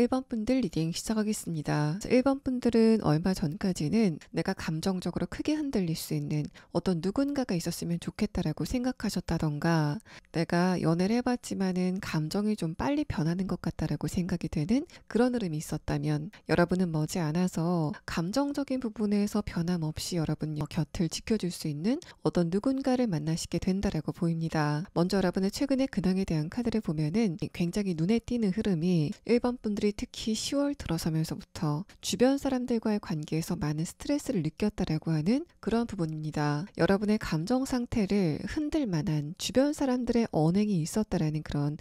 1번 분들 리딩 시작하겠습니다. 1번 분들은 얼마 전까지는 내가 감정적으로 크게 흔들릴 수 있는 어떤 누군가가 있었으면 좋겠다라고 생각하셨다던가, 내가 연애를 해봤지만은 감정이 좀 빨리 변하는 것 같다라고 생각이 되는 그런 흐름이 있었다면, 여러분은 머지않아서 감정적인 부분에서 변함없이 여러분 곁을 지켜줄 수 있는 어떤 누군가를 만나시게 된다라고 보입니다. 먼저 여러분의 최근의 근황에 대한 카드를 보면은 굉장히 눈에 띄는 흐름이 1번 분들이 특히 10월 들어서면서부터 주변 사람들과의 관계에서 많은 스트레스를 느꼈다라고 하는 그런 부분입니다. 여러분의 감정 상태를 흔들 만한 주변 사람들의 언행이 있었다라는 그런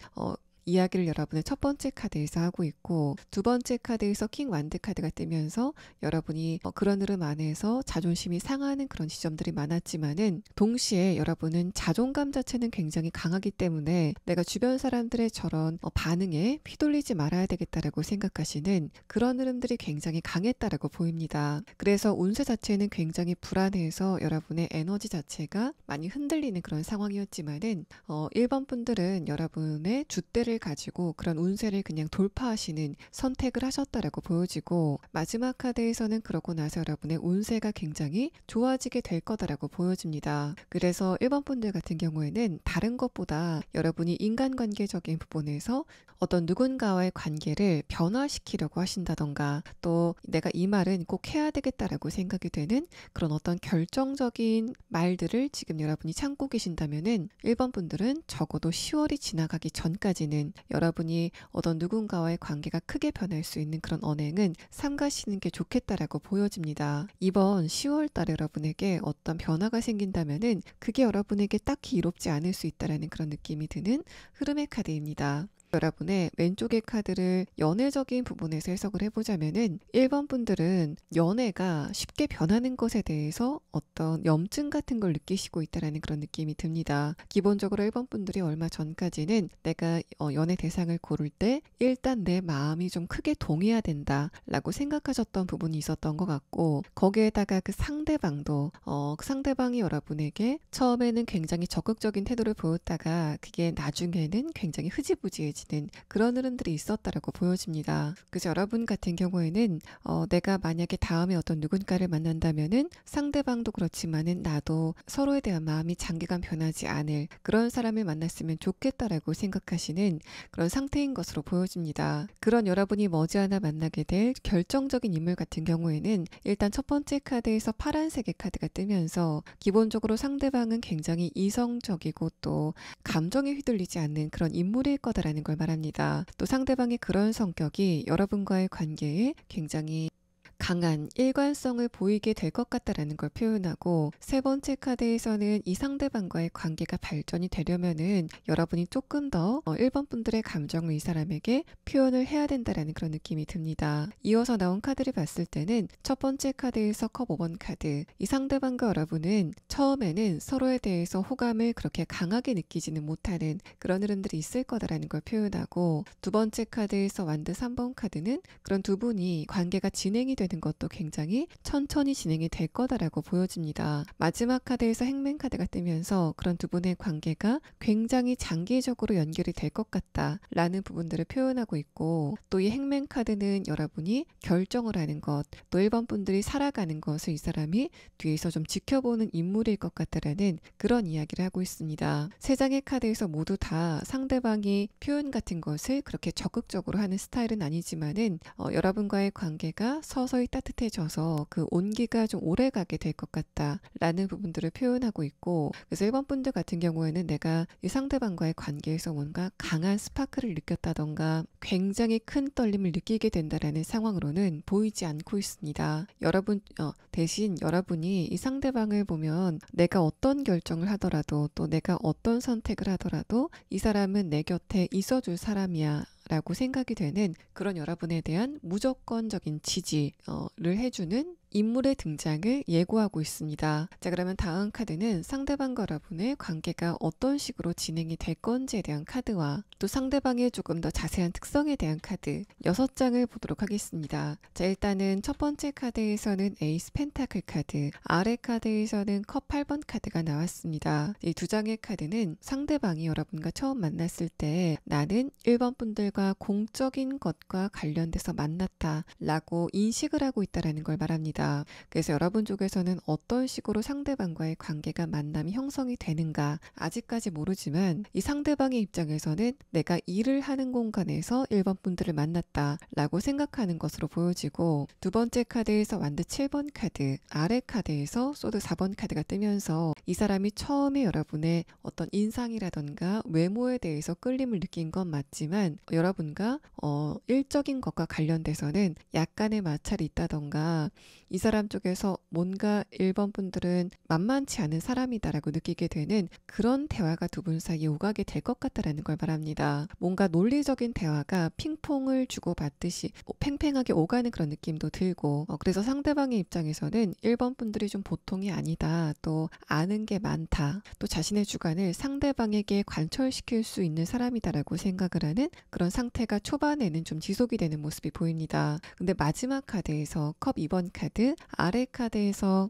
이야기를 여러분의 첫 번째 카드에서 하고 있고, 두 번째 카드에서 킹 완드 카드가 뜨면서 여러분이 그런 흐름 안에서 자존심이 상하는 그런 지점들이 많았지만은, 동시에 여러분은 자존감 자체는 굉장히 강하기 때문에 내가 주변 사람들의 저런 반응에 휘둘리지 말아야 되겠다라고 생각하시는 그런 흐름들이 굉장히 강했다라고 보입니다. 그래서 운세 자체는 굉장히 불안해서 여러분의 에너지 자체가 많이 흔들리는 그런 상황이었지만은 1번 분들은 여러분의 줏대를 가지고 그런 운세를 그냥 돌파하시는 선택을 하셨다라고 보여지고, 마지막 카드에서는 그러고 나서 여러분의 운세가 굉장히 좋아지게 될 거다라고 보여집니다. 그래서 1번 분들 같은 경우에는 다른 것보다 여러분이 인간관계적인 부분에서 어떤 누군가와의 관계를 변화시키려고 하신다던가, 또 내가 이 말은 꼭 해야 되겠다라고 생각이 되는 그런 어떤 결정적인 말들을 지금 여러분이 참고 계신다면은 1번 분들은 적어도 10월이 지나가기 전까지는 여러분이 어떤 누군가와의 관계가 크게 변할 수 있는 그런 언행은 삼가시는 게 좋겠다라고 보여집니다. 이번 10월 달에 여러분에게 어떤 변화가 생긴다면은 그게 여러분에게 딱히 이롭지 않을 수 있다라는 그런 느낌이 드는 흐름의 카드입니다. 여러분의 왼쪽의 카드를 연애적인 부분에서 해석을 해보자면은 1번 분들은 연애가 쉽게 변하는 것에 대해서 어떤 염증 같은 걸 느끼시고 있다는 그런 느낌이 듭니다. 기본적으로 1번 분들이 얼마 전까지는 내가 연애 대상을 고를 때 일단 내 마음이 좀 크게 동해야 된다라고 생각하셨던 부분이 있었던 것 같고, 거기에다가 그 상대방도 그 상대방이 여러분에게 처음에는 굉장히 적극적인 태도를 보였다가 그게 나중에는 굉장히 흐지부지해지는 그런 흐름들이 있었다라고 보여집니다. 그래서 여러분 같은 경우에는 내가 만약에 다음에 어떤 누군가를 만난다면은 상대방도 그렇지만은 나도 서로에 대한 마음이 장기간 변하지 않을 그런 사람을 만났으면 좋겠다라고 생각하시는 그런 상태인 것으로 보여집니다. 그런 여러분이 머지않아 만나게 될 결정적인 인물 같은 경우에는 일단 첫 번째 카드에서 파란색의 카드가 뜨면서 기본적으로 상대방은 굉장히 이성적이고 또 감정에 휘둘리지 않는 그런 인물일 거다라는 걸 말합니다. 또 상대방의 그런 성격이 여러분과의 관계에 굉장히 강한 일관성을 보이게 될 것 같다라는 걸 표현하고, 세 번째 카드에서는 이 상대방과의 관계가 발전이 되려면은 여러분이 조금 더 1번 분들의 감정을 이 사람에게 표현을 해야 된다라는 그런 느낌이 듭니다. 이어서 나온 카드를 봤을 때는 첫 번째 카드에서 컵 5번 카드, 이 상대방과 여러분은 처음에는 서로에 대해서 호감을 그렇게 강하게 느끼지는 못하는 그런 흐름들이 있을 거다라는 걸 표현하고, 두 번째 카드에서 완드 3번 카드는 그런 두 분이 관계가 진행이 되는 것도 굉장히 천천히 진행이 될 거다라고 보여집니다. 마지막 카드에서 행맨 카드가 뜨면서 그런 두 분의 관계가 굉장히 장기적으로 연결이 될 것 같다라는 부분들을 표현하고 있고, 또 이 행맨 카드는 여러분이 결정을 하는 것, 또 1번 분들이 살아가는 것을 이 사람이 뒤에서 좀 지켜보는 인물일 것 같다라는 그런 이야기를 하고 있습니다. 세 장의 카드에서 모두 다 상대방이 표현 같은 것을 그렇게 적극적으로 하는 스타일은 아니지만은 여러분과의 관계가 서서히 따뜻해져서 그 온기가 좀 오래 가게 될 것 같다라는 부분들을 표현하고 있고, 그래서 1번 분들 같은 경우에는 내가 이 상대방과의 관계에서 뭔가 강한 스파크를 느꼈다던가 굉장히 큰 떨림을 느끼게 된다라는 상황으로는 보이지 않고 있습니다. 여러분 대신 여러분이 이 상대방을 보면 내가 어떤 결정을 하더라도 또 내가 어떤 선택을 하더라도 이 사람은 내 곁에 있어줄 사람이야 라고 생각이 되는 그런 여러분에 대한 무조건적인 지지를 해주는 인물의 등장을 예고하고 있습니다. 자, 그러면 다음 카드는 상대방과 여러분의 관계가 어떤 식으로 진행이 될 건지에 대한 카드와 또 상대방의 조금 더 자세한 특성에 대한 카드 6장을 보도록 하겠습니다. 자, 일단은 첫 번째 카드에서는 에이스 펜타클 카드, 아래 카드에서는 컵 8번 카드가 나왔습니다. 이 두 장의 카드는 상대방이 여러분과 처음 만났을 때 나는 1번 분들과 공적인 것과 관련돼서 만났다 라고 인식을 하고 있다는 걸 말합니다. 그래서 여러분 쪽에서는 어떤 식으로 상대방과의 관계가 만남이 형성이 되는가 아직까지 모르지만, 이 상대방의 입장에서는 내가 일을 하는 공간에서 1번 분들을 만났다 라고 생각하는 것으로 보여지고, 두 번째 카드에서 완드 7번 카드, 아래 카드에서 소드 4번 카드가 뜨면서 이 사람이 처음에 여러분의 어떤 인상이라던가 외모에 대해서 끌림을 느낀 건 맞지만 여러분과 일적인 것과 관련돼서는 약간의 마찰이 있다던가 이 사람 쪽에서 뭔가 1번 분들은 만만치 않은 사람이다라고 느끼게 되는 그런 대화가 두 분 사이에 오가게 될 것 같다라는 걸 말합니다. 뭔가 논리적인 대화가 핑퐁을 주고받듯이 팽팽하게 오가는 그런 느낌도 들고 그래서 상대방의 입장에서는 1번 분들이 좀 보통이 아니다. 또 아는 게 많다. 또 자신의 주관을 상대방에게 관철시킬 수 있는 사람이다라고 생각을 하는 그런 상태가 초반에는 좀 지속이 되는 모습이 보입니다. 근데 마지막 카드에서 컵 2번 카드, 아래 카드에서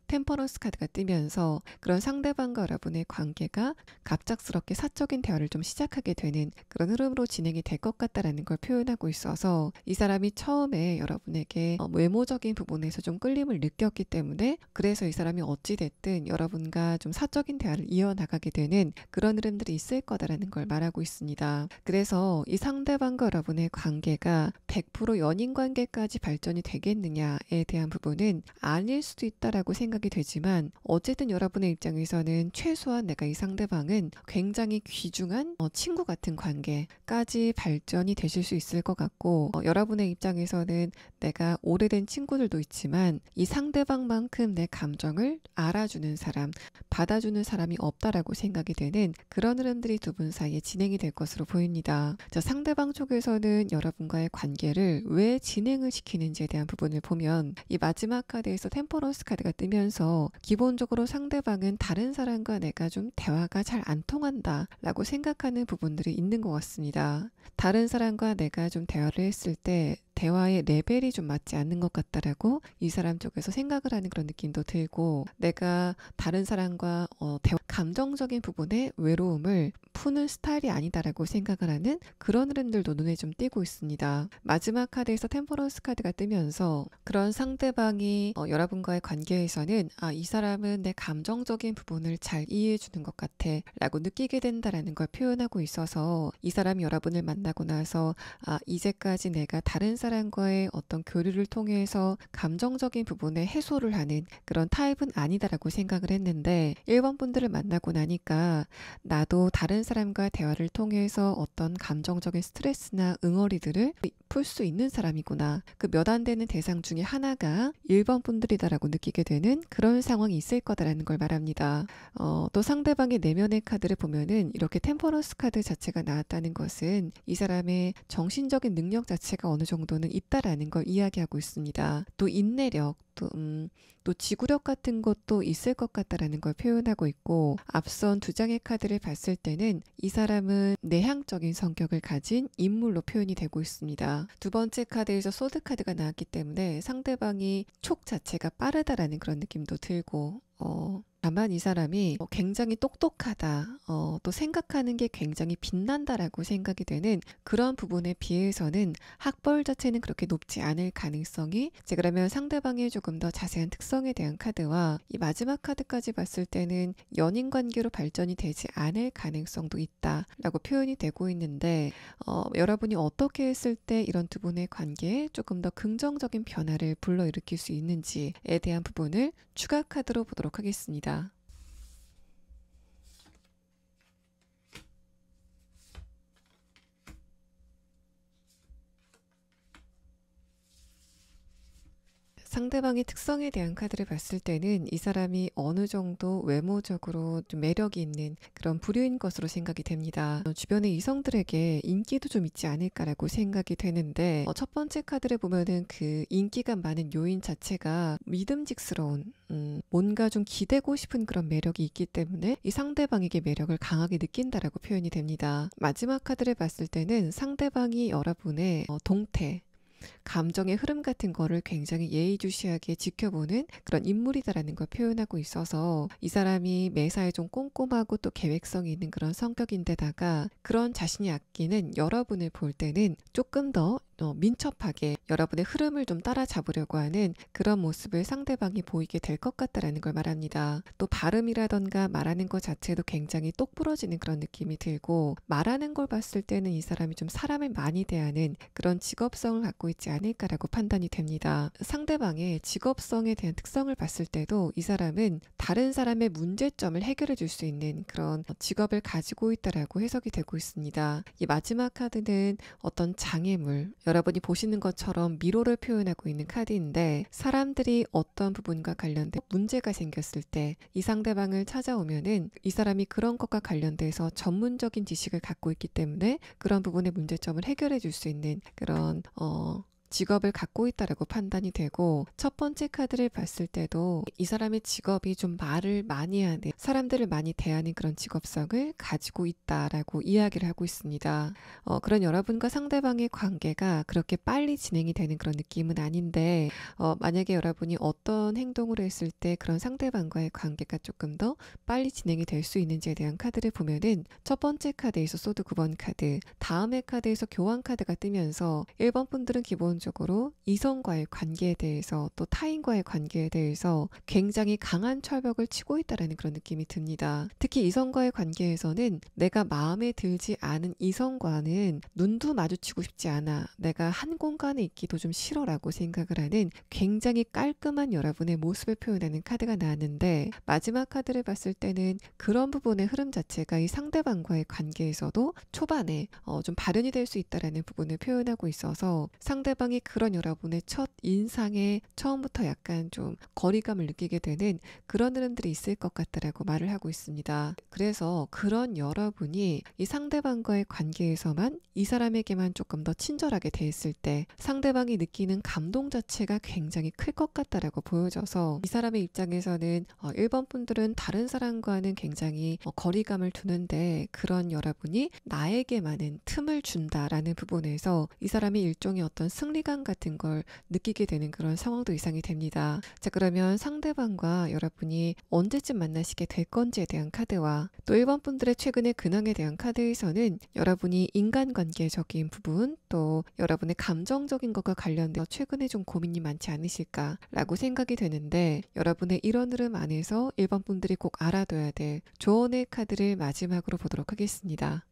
템퍼런스 카드가 뜨면서 그런 상대방과 여러분의 관계가 갑작스럽게 사적인 대화를 좀 시작하게 되는 그런 흐름으로 진행이 될 것 같다라는 걸 표현하고 있어서 이 사람이 처음에 여러분에게 외모적인 부분에서 좀 끌림을 느꼈기 때문에 그래서 이 사람이 어찌됐든 여러분과 좀 사적인 대화를 이어나가게 되는 그런 흐름들이 있을 거다라는 걸 말하고 있습니다. 그래서 이 상대방과 여러분의 관계가 100% 연인 관계까지 발전이 되겠느냐에 대한 부분은 아닐 수도 있다라고 생각이 되지만 어쨌든 여러분의 입장에서는 최소한 내가 이 상대방은 굉장히 귀중한 친구 같은 관계까지 발전이 되실 수 있을 것 같고 여러분의 입장에서는 내가 오래된 친구들도 있지만 이 상대방만큼 내 감정을 알아주는 사람, 받아주는 사람이 없다라고 생각이 되는 그런 흐름들이 두 분 사이에 진행이 될 것으로 보입니다. 자, 상대방 쪽에서는 여러분과의 관계를 왜 진행을 시키는지에 대한 부분을 보면 이 마지막 카드에서 템퍼런스 카드가 뜨면서 기본적으로 상대방은 다른 사람과 내가 좀 대화가 잘 안 통한다 라고 생각하는 부분들이 있는 것 같습니다. 다른 사람과 내가 좀 대화를 했을 때 대화의 레벨이 좀 맞지 않는 것 같다라고 이 사람 쪽에서 생각을 하는 그런 느낌도 들고 내가 다른 사람과 감정적인 부분의 외로움을 푸는 스타일이 아니다라고 생각을 하는 그런 흐름들도 눈에 좀 띄고 있습니다. 마지막 카드에서 템퍼런스 카드가 뜨면서 그런 상대방이 여러분과의 관계에서는 이 사람은 내 감정적인 부분을 잘 이해해 주는 것 같아 라고 느끼게 된다라는 걸 표현하고 있어서 이 사람이 여러분을 만나고 나서 이제까지 내가 다른 사람과의 어떤 교류를 통해서 감정적인 부분에 해소를 하는 그런 타입은 아니다라고 생각을 했는데 1번 분들을 만나고 나니까 나도 다른 사람과 대화를 통해서 어떤 감정적인 스트레스나 응어리들을 풀 수 있는 사람이구나. 그 몇 안 되는 대상 중에 하나가 1번 분들이다라고 느끼게 되는 그런 상황이 있을 거다라는 걸 말합니다. 또 상대방의 내면의 카드를 보면은 이렇게 템퍼런스 카드 자체가 나왔다는 것은 이 사람의 정신적인 능력 자체가 어느 정도는 있다라는 걸 이야기하고 있습니다. 또 인내력, 또 지구력 같은 것도 있을 것 같다라는 걸 표현하고 있고 앞선 두 장의 카드를 봤을 때는 이 사람은 내향적인 성격을 가진 인물로 표현이 되고 있습니다. 두 번째 카드에서 소드 카드가 나왔기 때문에 상대방이 촉 자체가 빠르다라는 그런 느낌도 들고 다만 이 사람이 굉장히 똑똑하다, 또 생각하는 게 굉장히 빛난다라고 생각이 되는 그런 부분에 비해서는 학벌 자체는 그렇게 높지 않을 가능성이 그러면 상대방의 조금 더 자세한 특성에 대한 카드와 이 마지막 카드까지 봤을 때는 연인 관계로 발전이 되지 않을 가능성도 있다라고 표현이 되고 있는데 여러분이 어떻게 했을 때 이런 두 분의 관계에 조금 더 긍정적인 변화를 불러일으킬 수 있는지에 대한 부분을 추가 카드로 보도록 하겠습니다. 상대방의 특성에 대한 카드를 봤을 때는 이 사람이 어느 정도 외모적으로 좀 매력이 있는 그런 부류인 것으로 생각이 됩니다. 주변의 이성들에게 인기도 좀 있지 않을까라고 생각이 되는데 첫 번째 카드를 보면은 그 인기가 많은 요인 자체가 믿음직스러운 뭔가 좀 기대고 싶은 그런 매력이 있기 때문에 이 상대방에게 매력을 강하게 느낀다라고 표현이 됩니다. 마지막 카드를 봤을 때는 상대방이 여러분의 동태 감정의 흐름 같은 거를 굉장히 예의주시하게 지켜보는 그런 인물이다라는 걸 표현하고 있어서 이 사람이 매사에 좀 꼼꼼하고 또 계획성이 있는 그런 성격인데다가 그런 자신이 아끼는 여러분을 볼 때는 조금 더 민첩하게 여러분의 흐름을 좀 따라잡으려고 하는 그런 모습을 상대방이 보이게 될 것 같다라는 걸 말합니다. 또 발음이라던가 말하는 것 자체도 굉장히 똑부러지는 그런 느낌이 들고, 말하는 걸 봤을 때는 이 사람이 좀 사람을 많이 대하는 그런 직업성을 갖고 있지 않을까라고 판단이 됩니다. 상대방의 직업성에 대한 특성을 봤을 때도 이 사람은 다른 사람의 문제점을 해결해 줄 수 있는 그런 직업을 가지고 있다라고 해석이 되고 있습니다. 이 마지막 카드는 어떤 장애물, 여러분이 보시는 것처럼 미로를 표현하고 있는 카드인데, 사람들이 어떤 부분과 관련된 문제가 생겼을 때 이 상대방을 찾아오면은 이 사람이 그런 것과 관련돼서 전문적인 지식을 갖고 있기 때문에 그런 부분의 문제점을 해결해 줄 수 있는 그런 직업을 갖고 있다라고 판단이 되고, 첫 번째 카드를 봤을 때도 이 사람의 직업이 좀 말을 많이 하는, 사람들을 많이 대하는 그런 직업성을 가지고 있다라고 이야기를 하고 있습니다. 그런 여러분과 상대방의 관계가 그렇게 빨리 진행이 되는 그런 느낌은 아닌데, 만약에 여러분이 어떤 행동을 했을 때 그런 상대방과의 관계가 조금 더 빨리 진행이 될 수 있는지에 대한 카드를 보면은, 첫 번째 카드에서 소드 9번 카드, 다음의 카드에서 교환 카드가 뜨면서 1번 분들은 기본적으로 이성과의 관계에 대해서, 또 타인과의 관계에 대해서 굉장히 강한 철벽을 치고 있다는 그런 느낌이 듭니다. 특히 이성과의 관계에서는 내가 마음에 들지 않은 이성과는 눈도 마주치고 싶지 않아, 내가 한 공간에 있기도 좀 싫어라고 생각을 하는 굉장히 깔끔한 여러분의 모습을 표현하는 카드가 나왔는데, 마지막 카드를 봤을 때는 그런 부분의 흐름 자체가 이 상대방과의 관계에서도 초반에 좀 발현이 될 수 있다는 부분을 표현하고 있어서, 상대방이 그런 여러분의 첫 인상에 처음부터 약간 좀 거리감을 느끼게 되는 그런 흐름들이 있을 것 같다라고 말을 하고 있습니다. 그래서 그런 여러분이 이 상대방과의 관계에서만 이 사람에게만 조금 더 친절하게 대했을 때 상대방이 느끼는 감동 자체가 굉장히 클 것 같다라고 보여져서, 이 사람의 입장에서는 1번 분들은 다른 사람과는 굉장히 거리감을 두는데, 그런 여러분이 나에게만은 틈을 준다라는 부분에서 이 사람이 일종의 어떤 승리감 같은 걸 느끼게 되는 그런 상황도 예상이 됩니다. 자, 그러면 상대방과 여러분이 언제쯤 만나시게 될 건지에 대한 카드와, 또 1번 분들의 최근의 근황에 대한 카드에서는 여러분이 인간관계적인 부분, 또 여러분의 감정적인 것과 관련돼서 최근에 좀 고민이 많지 않으실까라고 생각이 되는데, 여러분의 이런 흐름 안에서 1번 분들이 꼭 알아둬야 될 조언의 카드를 마지막으로 보도록 하겠습니다.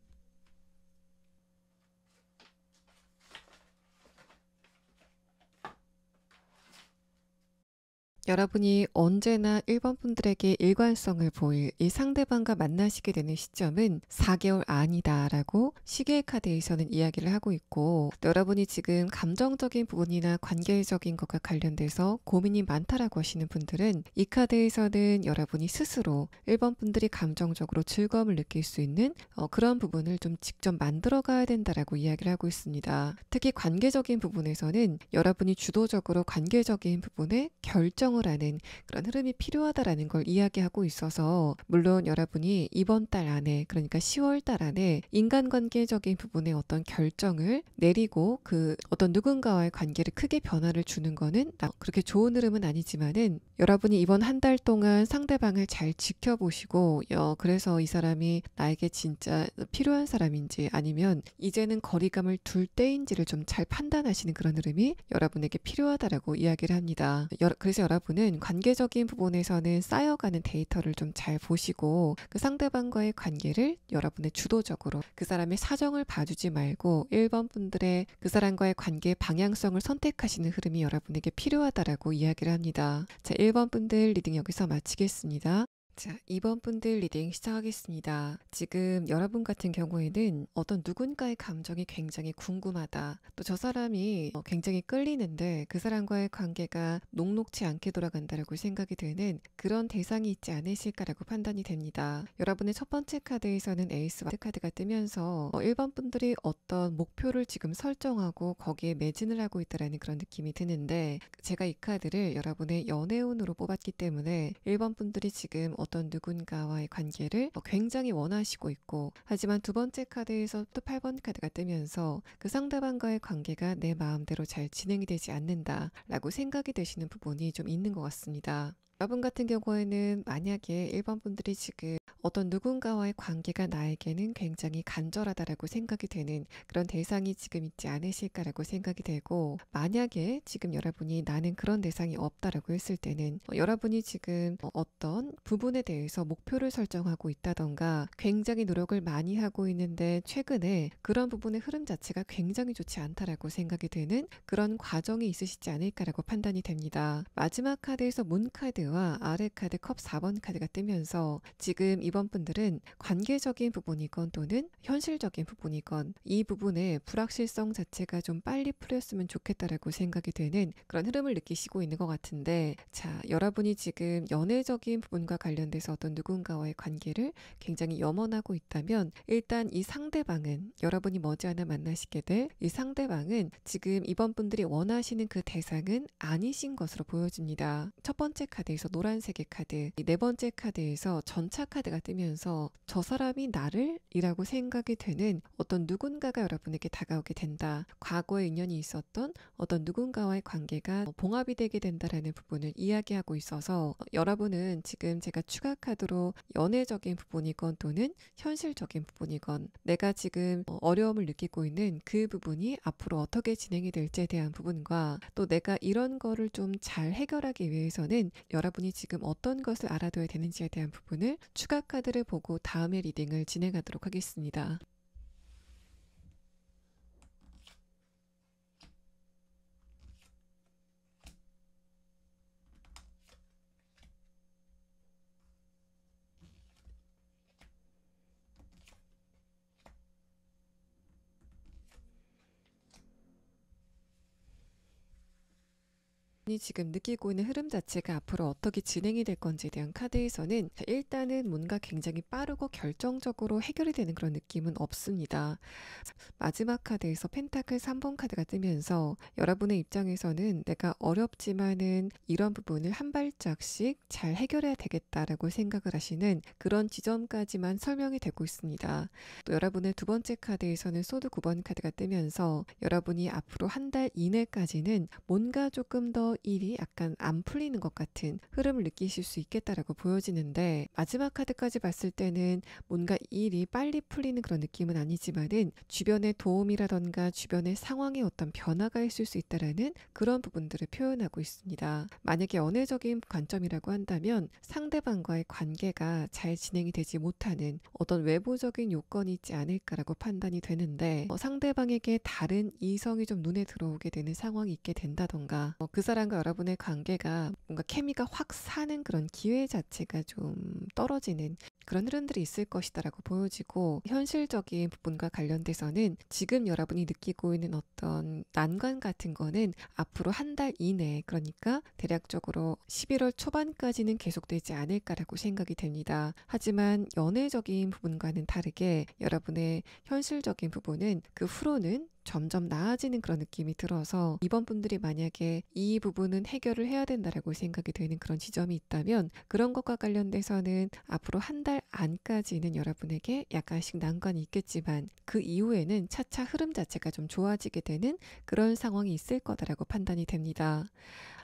여러분이 언제나 1번 분들에게 일관성을 보일 이 상대방과 만나시게 되는 시점은 4개월 안이다라고 시계의 카드에서는 이야기를 하고 있고, 또 여러분이 지금 감정적인 부분이나 관계적인 것과 관련돼서 고민이 많다라고 하시는 분들은 이 카드에서는 여러분이 스스로 1번 분들이 감정적으로 즐거움을 느낄 수 있는 그런 부분을 좀 직접 만들어 가야 된다라고 이야기를 하고 있습니다. 특히 관계적인 부분에서는 여러분이 주도적으로 관계적인 부분에 결정을 하는 그런 흐름이 필요하다라는 걸 이야기하고 있어서, 물론 여러분이 이번 달 안에, 그러니까 10월 달 안에 인간관계적인 부분에 어떤 결정을 내리고 그 어떤 누군가와의 관계를 크게 변화를 주는 거는 그렇게 좋은 흐름은 아니지만은, 여러분이 이번 한 달 동안 상대방을 잘 지켜보시고, 그래서 이 사람이 나에게 진짜 필요한 사람인지 아니면 이제는 거리감을 둘 때인지를 좀 잘 판단하시는 그런 흐름이 여러분에게 필요하다라고 이야기를 합니다. 그래서 여러분은 관계적인 부분에서는 쌓여가는 데이터를 좀 잘 보시고, 그 상대방과의 관계를 여러분의 주도적으로 그 사람의 사정을 봐주지 말고 1번 분들의 그 사람과의 관계의 방향성을 선택하시는 흐름이 여러분에게 필요하다라고 이야기를 합니다. 자, 1번 분들 리딩 여기서 마치겠습니다. 자, 2번 분들 리딩 시작하겠습니다. 지금 여러분 같은 경우에는 어떤 누군가의 감정이 굉장히 궁금하다, 또 저 사람이 굉장히 끌리는데 그 사람과의 관계가 녹록치 않게 돌아간다라고 생각이 드는 그런 대상이 있지 않으실까라고 판단이 됩니다. 여러분의 첫 번째 카드에서는 에이스 와트 카드가 뜨면서 1번 분들이 어떤 목표를 지금 설정하고 거기에 매진을 하고 있다라는 그런 느낌이 드는데, 제가 이 카드를 여러분의 연애운으로 뽑았기 때문에 1번 분들이 지금 어떤 누군가와의 관계를 굉장히 원하시고 있고, 하지만 두 번째 카드에서 또 8번 카드가 뜨면서 그 상대방과의 관계가 내 마음대로 잘 진행이 되지 않는다 라고 생각이 되시는 부분이 좀 있는 것 같습니다. 여러분 같은 경우에는 만약에 1번 분들이 지금 어떤 누군가와의 관계가 나에게는 굉장히 간절하다라고 생각이 되는 그런 대상이 지금 있지 않으실까라고 생각이 되고, 만약에 지금 여러분이 나는 그런 대상이 없다라고 했을 때는 여러분이 지금 어떤 부분에 대해서 목표를 설정하고 있다던가 굉장히 노력을 많이 하고 있는데 최근에 그런 부분의 흐름 자체가 굉장히 좋지 않다라고 생각이 되는 그런 과정이 있으시지 않을까라고 판단이 됩니다. 마지막 카드에서 문 카드와 아래 카드 컵 4번 카드가 뜨면서 지금 이번 분들은 관계적인 부분이건 또는 현실적인 부분이건 이 부분의 불확실성 자체가 좀 빨리 풀렸으면 좋겠다라고 생각이 되는 그런 흐름을 느끼시고 있는 것 같은데, 자, 여러분이 지금 연애적인 부분과 관련돼서 어떤 누군가와의 관계를 굉장히 염원하고 있다면 일단 이 상대방은, 여러분이 머지않아 만나시게 될 이 상대방은 지금 이번 분들이 원하시는 그 대상은 아니신 것으로 보여집니다. 첫 번째 카드에서 노란색의 카드, 네 번째 카드에서 전차 카드가 뜨면서 저 사람이 나를? 이라고 생각이 되는 어떤 누군가가 여러분에게 다가오게 된다. 과거에 인연이 있었던 어떤 누군가와의 관계가 봉합이 되게 된다라는 부분을 이야기하고 있어서 여러분은 지금 제가 추가 카드로 연애적인 부분이건 또는 현실적인 부분이건 내가 지금 어려움을 느끼고 있는 그 부분이 앞으로 어떻게 진행이 될지에 대한 부분과 또 내가 이런 거를 좀 잘 해결하기 위해서는 여러분이 지금 어떤 것을 알아둬야 되는지에 대한 부분을 추가 카드를 보고 다음에 리딩을 진행하도록 하겠습니다. 이 지금 느끼고 있는 흐름 자체가 앞으로 어떻게 진행이 될 건지에 대한 카드에서는 일단은 뭔가 굉장히 빠르고 결정적으로 해결이 되는 그런 느낌은 없습니다. 마지막 카드에서 펜타클 3번 카드가 뜨면서 여러분의 입장에서는 내가 어렵지만은 이런 부분을 한 발짝씩 잘 해결해야 되겠다라고 생각을 하시는 그런 지점까지만 설명이 되고 있습니다. 또 여러분의 두 번째 카드에서는 소드 9번 카드가 뜨면서 여러분이 앞으로 한 달 이내까지는 뭔가 조금 더 일이 약간 안 풀리는 것 같은 흐름을 느끼실 수 있겠다라고 보여지는데, 마지막 카드까지 봤을 때는 뭔가 일이 빨리 풀리는 그런 느낌은 아니지만은 주변의 도움이라던가 주변의 상황에 어떤 변화가 있을 수 있다라는 그런 부분들을 표현하고 있습니다. 만약에 연애적인 관점이라고 한다면 상대방과의 관계가 잘 진행이 되지 못하는 어떤 외부적인 요건이 있지 않을까라고 판단이 되는데, 상대방에게 다른 이성이 좀 눈에 들어오게 되는 상황이 있게 된다던가 그 사람과 여러분의 관계가 뭔가 케미가 확 사는 그런 기회 자체가 좀 떨어지는 그런 흐름들이 있을 것이다라고 보여지고, 현실적인 부분과 관련돼서는 지금 여러분이 느끼고 있는 어떤 난관 같은 거는 앞으로 한 달 이내, 그러니까 대략적으로 11월 초반까지는 계속되지 않을까라고 생각이 됩니다. 하지만 연애적인 부분과는 다르게 여러분의 현실적인 부분은 그 후로는 점점 나아지는 그런 느낌이 들어서 이번 분들이 만약에 이 부분은 해결을 해야 된다라고 생각이 되는 그런 지점이 있다면 그런 것과 관련돼서는 앞으로 한 달 안까지는 여러분에게 약간씩 난관이 있겠지만 그 이후에는 차차 흐름 자체가 좀 좋아지게 되는 그런 상황이 있을 거다라고 판단이 됩니다.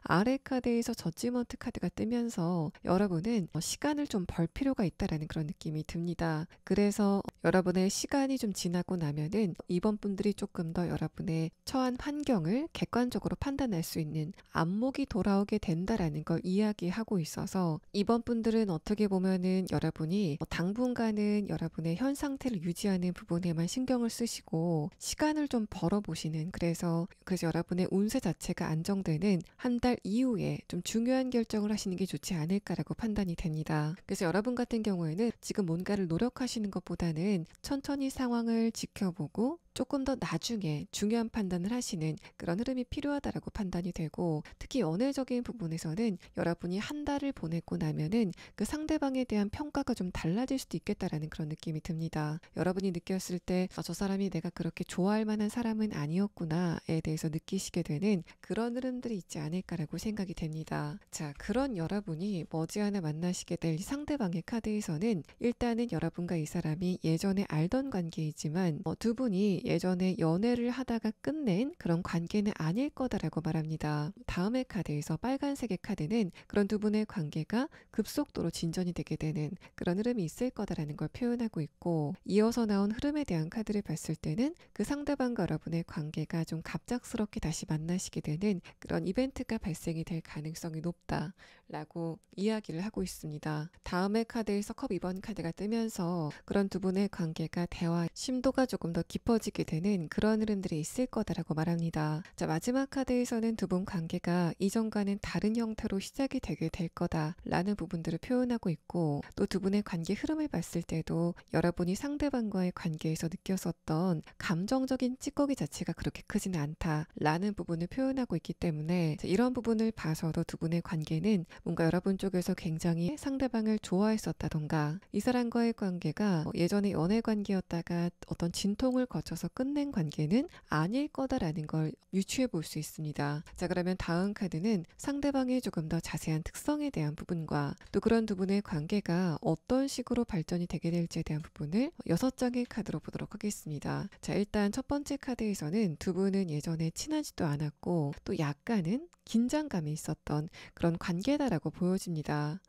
아래 카드에서 저지먼트 카드가 뜨면서 여러분은 시간을 좀 벌 필요가 있다라는 그런 느낌이 듭니다. 그래서 여러분의 시간이 좀 지나고 나면은 이번 분들이 조금 더 여러분의 처한 환경을 객관적으로 판단할 수 있는 안목이 돌아오게 된다라는 걸 이야기하고 있어서 이번 분들은 어떻게 보면은 여러분이 당분간은 여러분의 현 상태를 유지하는 부분에만 신경을 쓰시고 시간을 좀 벌어보시는, 그래서 여러분의 운세 자체가 안정되는 한 달 이후에 좀 중요한 결정을 하시는 게 좋지 않을까라고 판단이 됩니다. 그래서 여러분 같은 경우에는 지금 뭔가를 노력하시는 것보다는 천천히 상황을 지켜보고 조금 더 나중에 중요한 판단을 하시는 그런 흐름이 필요하다라고 판단이 되고, 특히 연애적인 부분에서는 여러분이 한 달을 보내고 나면은 그 상대방에 대한 평가가 좀 달라질 수도 있겠다라는 그런 느낌이 듭니다. 여러분이 느꼈을 때 저 사람이 내가 그렇게 좋아할 만한 사람은 아니었구나에 대해서 느끼시게 되는 그런 흐름들이 있지 않을까라고 생각이 됩니다. 자, 그런 여러분이 머지않아 만나시게 될 상대방의 카드에서는 일단은 여러분과 이 사람이 예전에 알던 관계이지만 두 분이 예전에 연애를 하다가 끝낸 그런 관계는 아닐 거다라고 말합니다. 다음의 카드에서 빨간색의 카드는 그런 두 분의 관계가 급속도로 진전이 되게 되는 그런 흐름이 있을 거다라는 걸 표현하고 있고, 이어서 나온 흐름에 대한 카드를 봤을 때는 그 상대방과 여러분의 관계가 좀 갑작스럽게 다시 만나시게 되는 그런 이벤트가 발생이 될 가능성이 높다라고 이야기를 하고 있습니다. 다음의 카드에서 컵 2번 카드가 뜨면서 그런 두 분의 관계가 대화 심도가 조금 더 깊어지게 되는 그런 흐름들이 있을 거다라고 말합니다. 자, 마지막 카드에서는 두 분 관계가 이전과는 다른 형태로 시작이 되게 될 거다라는 부분들을 표현하고 있고, 또 두 분의 관계 흐름을 봤을 때도 여러분이 상대방과의 관계에서 느꼈었던 감정적인 찌꺼기 자체가 그렇게 크지는 않다라는 부분을 표현하고 있기 때문에, 이런 부분을 봐서도 두 분의 관계는 뭔가 여러분 쪽에서 굉장히 상대방을 좋아했었다던가, 이 사람과의 관계가 예전에 연애 관계였다가 어떤 진통을 거쳐서 끝낸 관계는 아닐 거다라는 걸 유추해 볼 수 있습니다. 자, 그러면 다음 카드는 상대방의 조금 더 자세한 특성에 대한 부분과 또 그런 두 분의 관계가 어떤 식으로 발전이 되게 될지에 대한 부분을 6장의 카드로 보도록 하겠습니다. 자, 일단 첫 번째 카드에서는 두 분은 예전에 친하지도 않았고 또 약간은 긴장감이 있었던 그런 관계다라고 보여집니다.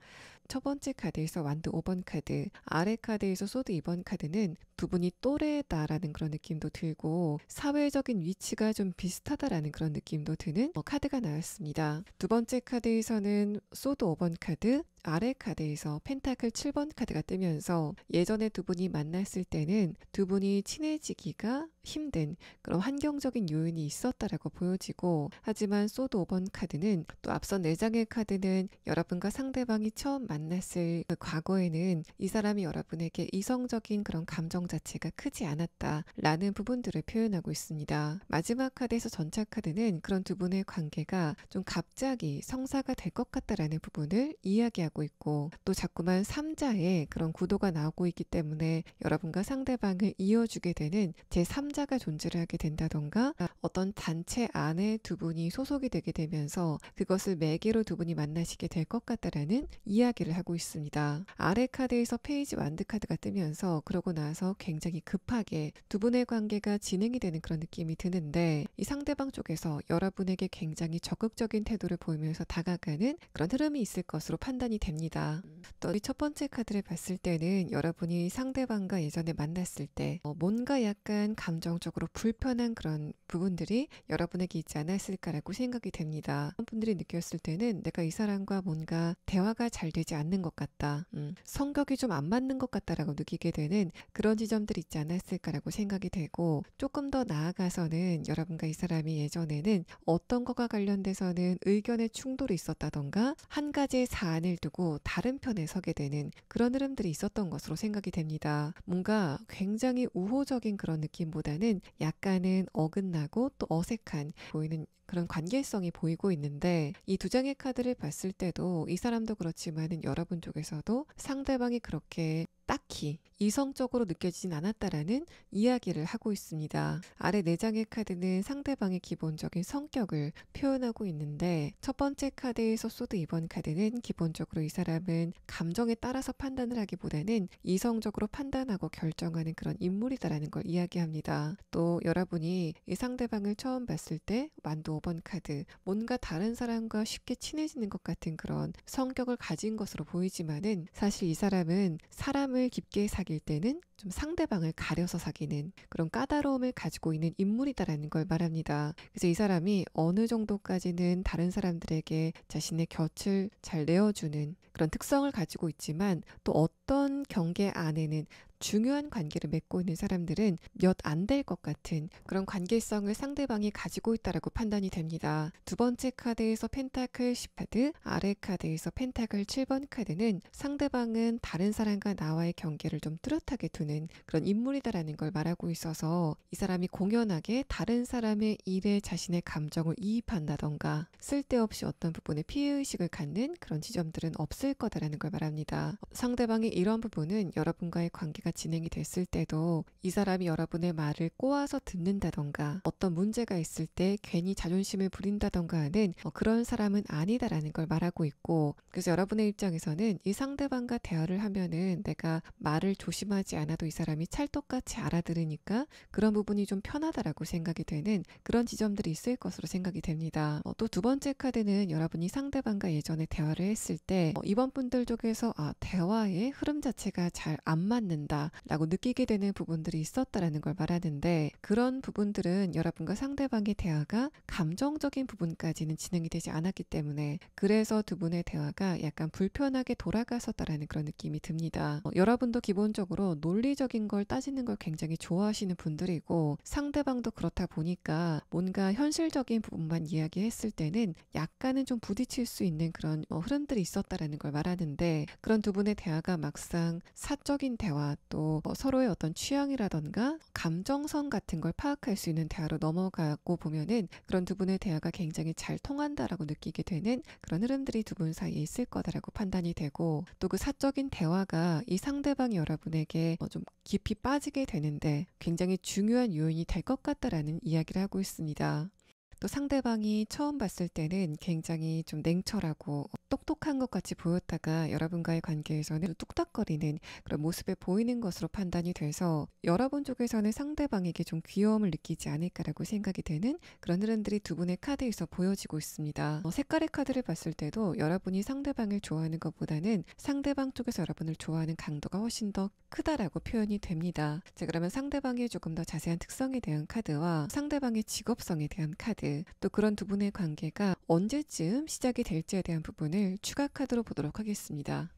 첫 번째 카드에서 완드 5번 카드, 아래 카드에서 소드 2번 카드는 두 분이 또래다라는 그런 느낌도 들고 사회적인 위치가 좀 비슷하다라는 그런 느낌도 드는 카드가 나왔습니다. 두 번째 카드에서는 소드 5번 카드, 아래 카드에서 펜타클 7번 카드가 뜨면서 예전에 두 분이 만났을 때는 두 분이 친해지기가 힘든 그런 환경적인 요인이 있었다라고 보여지고, 하지만 소드 5번 카드는 또 앞선 4장의 카드는 여러분과 상대방이 처음 만났을 그 과거에는 이 사람이 여러분에게 이성적인 그런 감정 자체가 크지 않았다라는 부분들을 표현하고 있습니다. 마지막 카드에서 전차 카드는 그런 두 분의 관계가 좀 갑자기 성사가 될 것 같다라는 부분을 이야기하고 있고, 또 자꾸만 3자의 그런 구도가 나오고 있기 때문에 여러분과 상대방을 이어주게 되는 제3자가 존재를 하게 된다던가, 어떤 단체 안에 두 분이 소속이 되게 되면서 그것을 매개로 두 분이 만나시게 될 것 같다라는 이야기를 하고 있습니다. 아래 카드에서 페이지 완드 카드가 뜨면서 그러고 나서 굉장히 급하게 두 분의 관계가 진행이 되는 그런 느낌이 드는데, 이 상대방 쪽에서 여러분에게 굉장히 적극적인 태도를 보이면서 다가가는 그런 흐름이 있을 것으로 판단이 됩니다. 또 첫 번째 카드를 봤을 때는 여러분이 상대방과 예전에 만났을 때 뭔가 약간 감정적으로 불편한 그런 부분들이 여러분에게 있지 않았을까라고 생각이 됩니다. 분들이 느꼈을 때는 내가 이 사람과 뭔가 대화가 잘 되지 않는 것 같다, 성격이 좀 안 맞는 것 같다라고 느끼게 되는 그런 지점들이 있지 않았을까라고 생각이 되고, 조금 더 나아가서는 여러분과 이 사람이 예전에는 어떤 것과 관련돼서는 의견의 충돌이 있었다던가 한 가지의 사안을 두고 다른 편에 서게 되는 그런 흐름들이 있었던 것으로 생각이 됩니다. 뭔가 굉장히 우호적인 그런 느낌보다는 약간은 어긋나고 또 어색한 보이는 그런 관계성이 보이고 있는데, 이 두 장의 카드를 봤을 때도 이 사람도 그렇지만은 여러분 쪽에서도 상대방이 그렇게 딱히 이성적으로 느껴지진 않았다라는 이야기를 하고 있습니다. 아래 4장의 카드는 상대방의 기본적인 성격을 표현하고 있는데, 첫 번째 카드에서 소드 2번 카드는 기본적으로 이 사람은 감정에 따라서 판단을 하기보다는 이성적으로 판단하고 결정하는 그런 인물이다라는 걸 이야기합니다. 또 여러분이 이 상대방을 처음 봤을 때 완드 5번 카드, 뭔가 다른 사람과 쉽게 친해지는 것 같은 그런 성격을 가진 것으로 보이지만은 사실 이 사람은 사람을 깊게 사귈 때는 좀 상대방을 가려서 사귀는 그런 까다로움을 가지고 있는 인물이다라는 걸 말합니다. 그래서 이 사람이 어느 정도까지는 다른 사람들에게 자신의 곁을 잘 내어주는 그런 특성을 가지고 있지만, 또 어떤 경계 안에는 중요한 관계를 맺고 있는 사람들은 몇 안 될 것 같은 그런 관계성을 상대방이 가지고 있다라고 판단이 됩니다. 두 번째 카드에서 펜타클 10카드, 아래 카드에서 펜타클 7번 카드는 상대방은 다른 사람과 나와의 경계를 좀 뚜렷하게 두는 그런 인물이다라는 걸 말하고 있어서, 이 사람이 공연하게 다른 사람의 일에 자신의 감정을 이입한다던가 쓸데없이 어떤 부분에 피해의식을 갖는 그런 지점들은 없을 거다라는 걸 말합니다. 상대방의 이런 부분은 여러분과의 관계가 관계가 진행이 됐을 때도 이 사람이 여러분의 말을 꼬아서 듣는다던가 어떤 문제가 있을 때 괜히 자존심을 부린다던가 하는 그런 사람은 아니다라는 걸 말하고 있고, 그래서 여러분의 입장에서는 이 상대방과 대화를 하면은 내가 말을 조심하지 않아도 이 사람이 찰떡같이 알아들으니까 그런 부분이 좀 편하다라고 생각이 되는 그런 지점들이 있을 것으로 생각이 됩니다. 또 두 번째 카드는 여러분이 상대방과 예전에 대화를 했을 때 이번 분들 쪽에서 대화의 흐름 자체가 잘 안 맞는다 라고 느끼게 되는 부분들이 있었다라는 걸 말하는데, 그런 부분들은 여러분과 상대방의 대화가 감정적인 부분까지는 진행이 되지 않았기 때문에 그래서 두 분의 대화가 약간 불편하게 돌아갔었다라는 그런 느낌이 듭니다. 여러분도 기본적으로 논리적인 걸 따지는 걸 굉장히 좋아하시는 분들이고 상대방도 그렇다 보니까 뭔가 현실적인 부분만 이야기했을 때는 약간은 좀 부딪힐 수 있는 그런 흐름들이 있었다라는 걸 말하는데, 그런 두 분의 대화가 막상 사적인 대화 또 서로의 어떤 취향이라던가 감정선 같은 걸 파악할 수 있는 대화로 넘어가고 보면은 그런 두 분의 대화가 굉장히 잘 통한다라고 느끼게 되는 그런 흐름들이 두 분 사이에 있을 거다라고 판단이 되고, 또 그 사적인 대화가 이 상대방이 여러분에게 좀 깊이 빠지게 되는데 굉장히 중요한 요인이 될 것 같다라는 이야기를 하고 있습니다. 또 상대방이 처음 봤을 때는 굉장히 좀 냉철하고 똑똑한 것 같이 보였다가 여러분과의 관계에서는 뚝딱거리는 그런 모습에 보이는 것으로 판단이 돼서 여러분 쪽에서는 상대방에게 좀 귀여움을 느끼지 않을까라고 생각이 되는 그런 흐름들이 두 분의 카드에서 보여지고 있습니다. 색깔의 카드를 봤을 때도 여러분이 상대방을 좋아하는 것보다는 상대방 쪽에서 여러분을 좋아하는 강도가 훨씬 더 크다라고 표현이 됩니다. 자, 그러면 상대방의 조금 더 자세한 특성에 대한 카드와 상대방의 직업성에 대한 카드, 또 그런 두 분의 관계가 언제쯤 시작이 될지에 대한 부분을 추가 카드로 보도록 하겠습니다.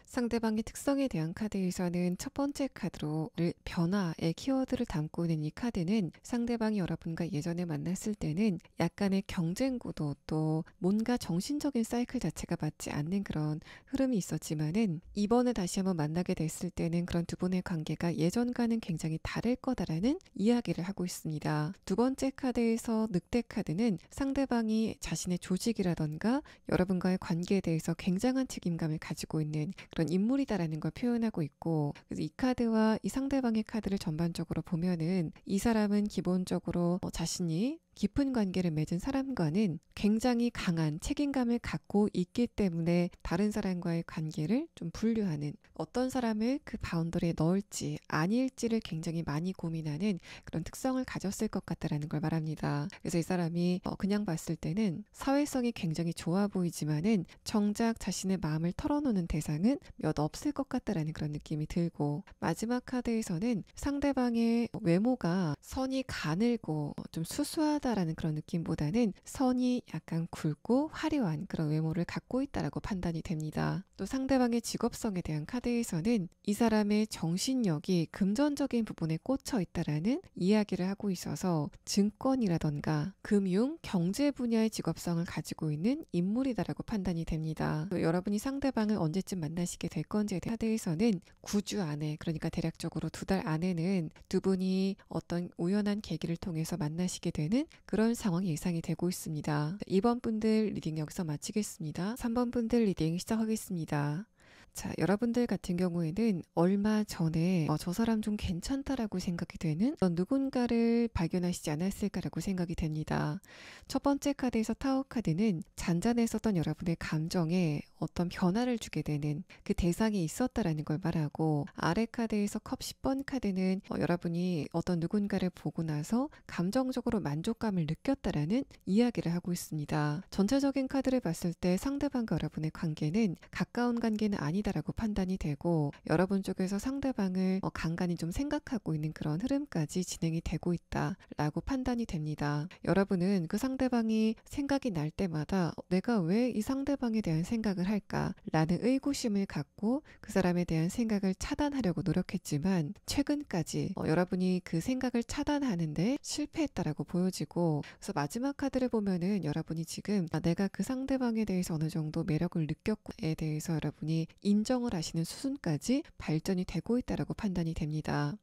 상대방의 특성에 대한 카드에서는 첫 번째 카드로 변화의 키워드를 담고 있는 이 카드는 상대방이 여러분과 예전에 만났을 때는 약간의 경쟁 구도 또 뭔가 정신적인 사이클 자체가 맞지 않는 그런 흐름이 있었지만은 이번에 다시 한번 만나게 됐을 때는 그런 두 분의 관계가 예전과는 굉장히 다를 거다라는 이야기를 하고 있습니다. 두 번째 카드에서 늑대 카드는 상대방이 자신의 조직이라던가 여러분과의 관계에 대해서 굉장한 책임감을 가지고 있는 그런 인물이다라는 걸 표현하고 있고, 그래서 이 카드와 이 상대방의 카드를 전반적으로 보면은 이 사람은 기본적으로 자신이 깊은 관계를 맺은 사람과는 굉장히 강한 책임감을 갖고 있기 때문에 다른 사람과의 관계를 좀 분류하는, 어떤 사람을 그 바운더리에 넣을지 아닐지를 굉장히 많이 고민하는 그런 특성을 가졌을 것 같다라는 걸 말합니다. 그래서 이 사람이 그냥 봤을 때는 사회성이 굉장히 좋아 보이지만은 정작 자신의 마음을 털어놓는 대상은 몇 없을 것 같다라는 그런 느낌이 들고, 마지막 카드에서는 상대방의 외모가 선이 가늘고 좀 수수하다 라는 그런 느낌보다는 선이 약간 굵고 화려한 그런 외모를 갖고 있다라고 판단이 됩니다. 또 상대방의 직업성에 대한 카드에서는 이 사람의 정신력이 금전적인 부분에 꽂혀 있다라는 이야기를 하고 있어서 증권이라던가 금융, 경제 분야의 직업성을 가지고 있는 인물이다라고 판단이 됩니다. 여러분이 상대방을 언제쯤 만나시게 될 건지에 대한 카드에서는 9주 안에, 그러니까 대략적으로 2달 안에는 두 분이 어떤 우연한 계기를 통해서 만나시게 되는 그런 상황이 예상이 되고 있습니다. 2번 분들 리딩 여기서 마치겠습니다. 3번 분들 리딩 시작하겠습니다. 자, 여러분들 같은 경우에는 얼마 전에 저 사람 좀 괜찮다라고 생각이 되는 어떤 누군가를 발견하시지 않았을까라고 생각이 됩니다. 첫 번째 카드에서 타워 카드는 잔잔했었던 여러분의 감정에 어떤 변화를 주게 되는 그 대상이 있었다라는 걸 말하고, 아래 카드에서 컵 10번 카드는 여러분이 어떤 누군가를 보고 나서 감정적으로 만족감을 느꼈다라는 이야기를 하고 있습니다. 전체적인 카드를 봤을 때 상대방과 여러분의 관계는 가까운 관계는 아니다라고 판단이 되고, 여러분 쪽에서 상대방을 간간히 좀 생각하고 있는 그런 흐름까지 진행이 되고 있다라고 판단이 됩니다. 여러분은 그 상대방이 생각이 날 때마다 내가 왜 이 상대방에 대한 생각을 할까라는 의구심을 갖고 그 사람에 대한 생각을 차단하려고 노력했지만 최근까지 여러분이 그 생각을 차단하는데 실패했다라고 보여지고, 그래서 마지막 카드를 보면은 여러분이 지금 내가 그 상대방에 대해서 어느 정도 매력을 느꼈고에 대해서 여러분이 인정을 하시는 수준까지 발전이 되고 있다라고 판단이 됩니다.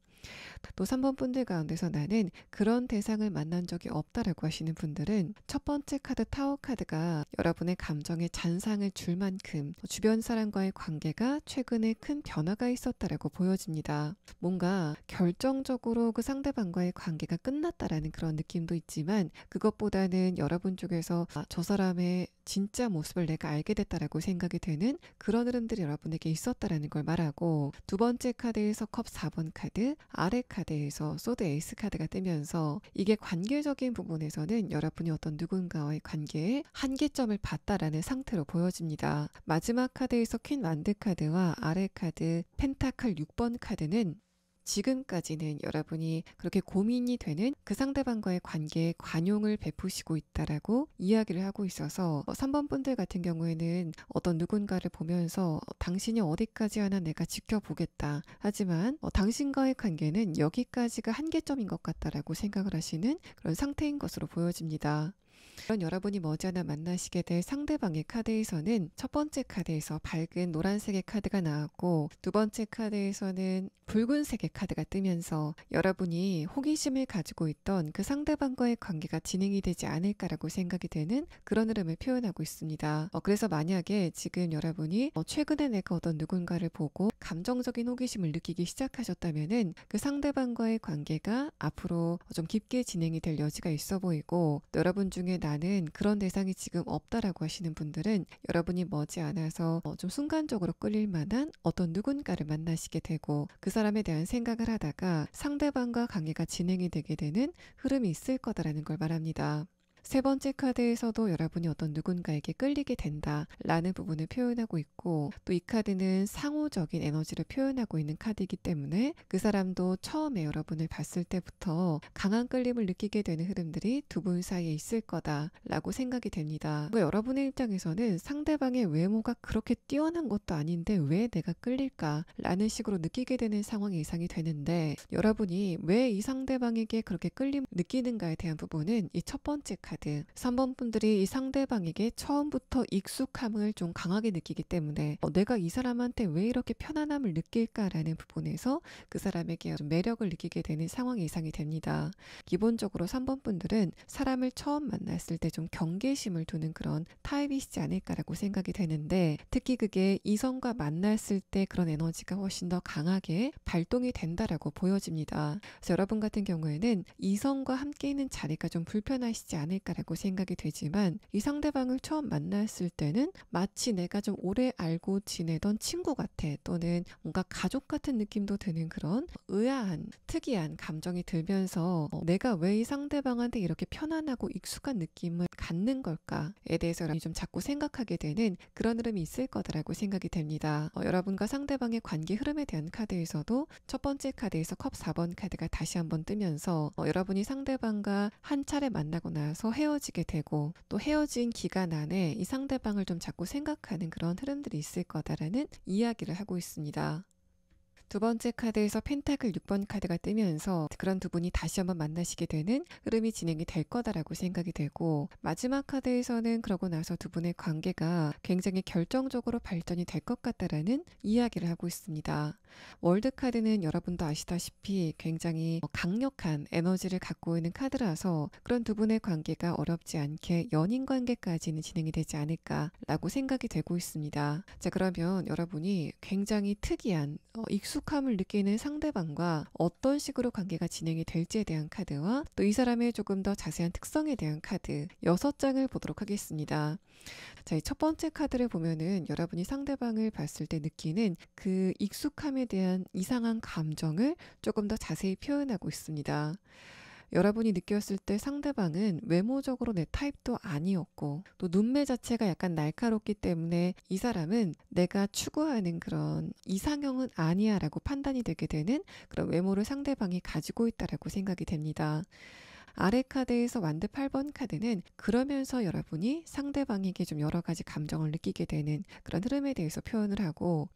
또 3번 분들 가운데서 나는 그런 대상을 만난 적이 없다라고 하시는 분들은 첫 번째 카드 타워 카드가 여러분의 감정에 잔상을 줄 만큼 주변 사람과의 관계가 최근에 큰 변화가 있었다라고 보여집니다. 뭔가 결정적으로 그 상대방과의 관계가 끝났다라는 그런 느낌도 있지만 그것보다는 여러분 쪽에서 저 사람의 진짜 모습을 내가 알게 됐다라고 생각이 되는 그런 흐름들이 여러분에게 있었다라는 걸 말하고 두 번째 카드에서 컵 4번 카드, 아래 카드에서 소드 에이스 카드가 뜨면서 이게 관계적인 부분에서는 여러분이 어떤 누군가와의 관계에 한계점을 봤다라는 상태로 보여집니다. 마지막 카드에서 퀸 완드 카드와 아래 카드 펜타클 6번 카드는 지금까지는 여러분이 그렇게 고민이 되는 그 상대방과의 관계에 관용을 베푸시고 있다라고 이야기를 하고 있어서 3번 분들 같은 경우에는 어떤 누군가를 보면서 당신이 어디까지 하나 내가 지켜보겠다. 하지만 당신과의 관계는 여기까지가 한계점인 것 같다라고 생각을 하시는 그런 상태인 것으로 보여집니다. 그런 여러분이 머지않아 만나시게 될 상대방의 카드에서는 첫 번째 카드에서 밝은 노란색의 카드가 나왔고 두 번째 카드에서는 붉은색의 카드가 뜨면서 여러분이 호기심을 가지고 있던 그 상대방과의 관계가 진행이 되지 않을까라고 생각이 되는 그런 흐름을 표현하고 있습니다. 그래서 만약에 지금 여러분이 최근에 내가 어떤 누군가를 보고 감정적인 호기심을 느끼기 시작하셨다면은 그 상대방과의 관계가 앞으로 좀 깊게 진행이 될 여지가 있어 보이고 또 여러분 중에 나는 그런 대상이 지금 없다라고 하시는 분들은 여러분이 머지않아서 좀 순간적으로 끌릴 만한 어떤 누군가를 만나시게 되고 그 사람에 대한 생각을 하다가 상대방과 관계가 진행이 되게 되는 흐름이 있을 거다라는 걸 말합니다. 세 번째 카드에서도 여러분이 어떤 누군가에게 끌리게 된다라는 부분을 표현하고 있고 또 이 카드는 상호적인 에너지를 표현하고 있는 카드이기 때문에 그 사람도 처음에 여러분을 봤을 때부터 강한 끌림을 느끼게 되는 흐름들이 두 분 사이에 있을 거다라고 생각이 됩니다. 여러분의 입장에서는 상대방의 외모가 그렇게 뛰어난 것도 아닌데 왜 내가 끌릴까라는 식으로 느끼게 되는 상황이 예상이 되는데 여러분이 왜 이 상대방에게 그렇게 끌림 느끼는가에 대한 부분은 이 첫 번째 카드 3번 분들이 이 상대방에게 처음부터 익숙함을 좀 강하게 느끼기 때문에 내가 이 사람한테 왜 이렇게 편안함을 느낄까라는 부분에서 그 사람에게 좀 매력을 느끼게 되는 상황이 예상이 됩니다. 기본적으로 3번 분들은 사람을 처음 만났을 때 좀 경계심을 두는 그런 타입이시지 않을까라고 생각이 되는데 특히 그게 이성과 만났을 때 그런 에너지가 훨씬 더 강하게 발동이 된다라고 보여집니다. 그래서 여러분 같은 경우에는 이성과 함께 있는 자리가 좀 불편하시지 않을까라고 생각이 되지만 이 상대방을 처음 만났을 때는 마치 내가 좀 오래 알고 지내던 친구 같아 또는 뭔가 가족 같은 느낌도 드는 그런 의아한 특이한 감정이 들면서 내가 왜 이 상대방한테 이렇게 편안하고 익숙한 느낌을 갖는 걸까에 대해서 좀 자꾸 생각하게 되는 그런 흐름이 있을 거다라고 생각이 됩니다. 여러분과 상대방의 관계 흐름에 대한 카드에서도 첫 번째 카드에서 컵 4번 카드가 다시 한번 뜨면서 여러분이 상대방과 한 차례 만나고 나서 헤어지게 되고 또 헤어진 기간 안에 이 상대방을 좀 자꾸 생각하는 그런 흐름들이 있을 거다라는 이야기를 하고 있습니다. 두 번째 카드에서 펜타클 6번 카드가 뜨면서 그런 두 분이 다시 한번 만나시게 되는 흐름이 진행이 될 거다라고 생각이 되고 마지막 카드에서는 그러고 나서 두 분의 관계가 굉장히 결정적으로 발전이 될 것 같다라는 이야기를 하고 있습니다. 월드 카드는 여러분도 아시다시피 굉장히 강력한 에너지를 갖고 있는 카드라서 그런 두 분의 관계가 어렵지 않게 연인 관계까지는 진행이 되지 않을까라고 생각이 되고 있습니다. 자, 그러면 여러분이 굉장히 특이한 익숙함을 느끼는 상대방과 어떤 식으로 관계가 진행이 될지에 대한 카드와 또 이 사람의 조금 더 자세한 특성에 대한 카드 6장을 보도록 하겠습니다. 자, 이 첫 번째 카드를 보면은 여러분이 상대방을 봤을 때 느끼는 그 익숙함에 대한 이상한 감정을 조금 더 자세히 표현하고 있습니다. 여러분이 느꼈을 때 상대방은 외모적으로 내 타입도 아니었고 또 눈매 자체가 약간 날카롭기 때문에 이 사람은 내가 추구하는 그런 이상형은 아니야 라고 판단이 되게 되는 그런 외모를 상대방이 가지고 있다라고 생각이 됩니다. 아래 카드에서 완드 8번 카드는 그러면서 여러분이 상대방에게 좀 여러 가지 감정을 느끼게 되는 그런 흐름에 대해서 표현을 하고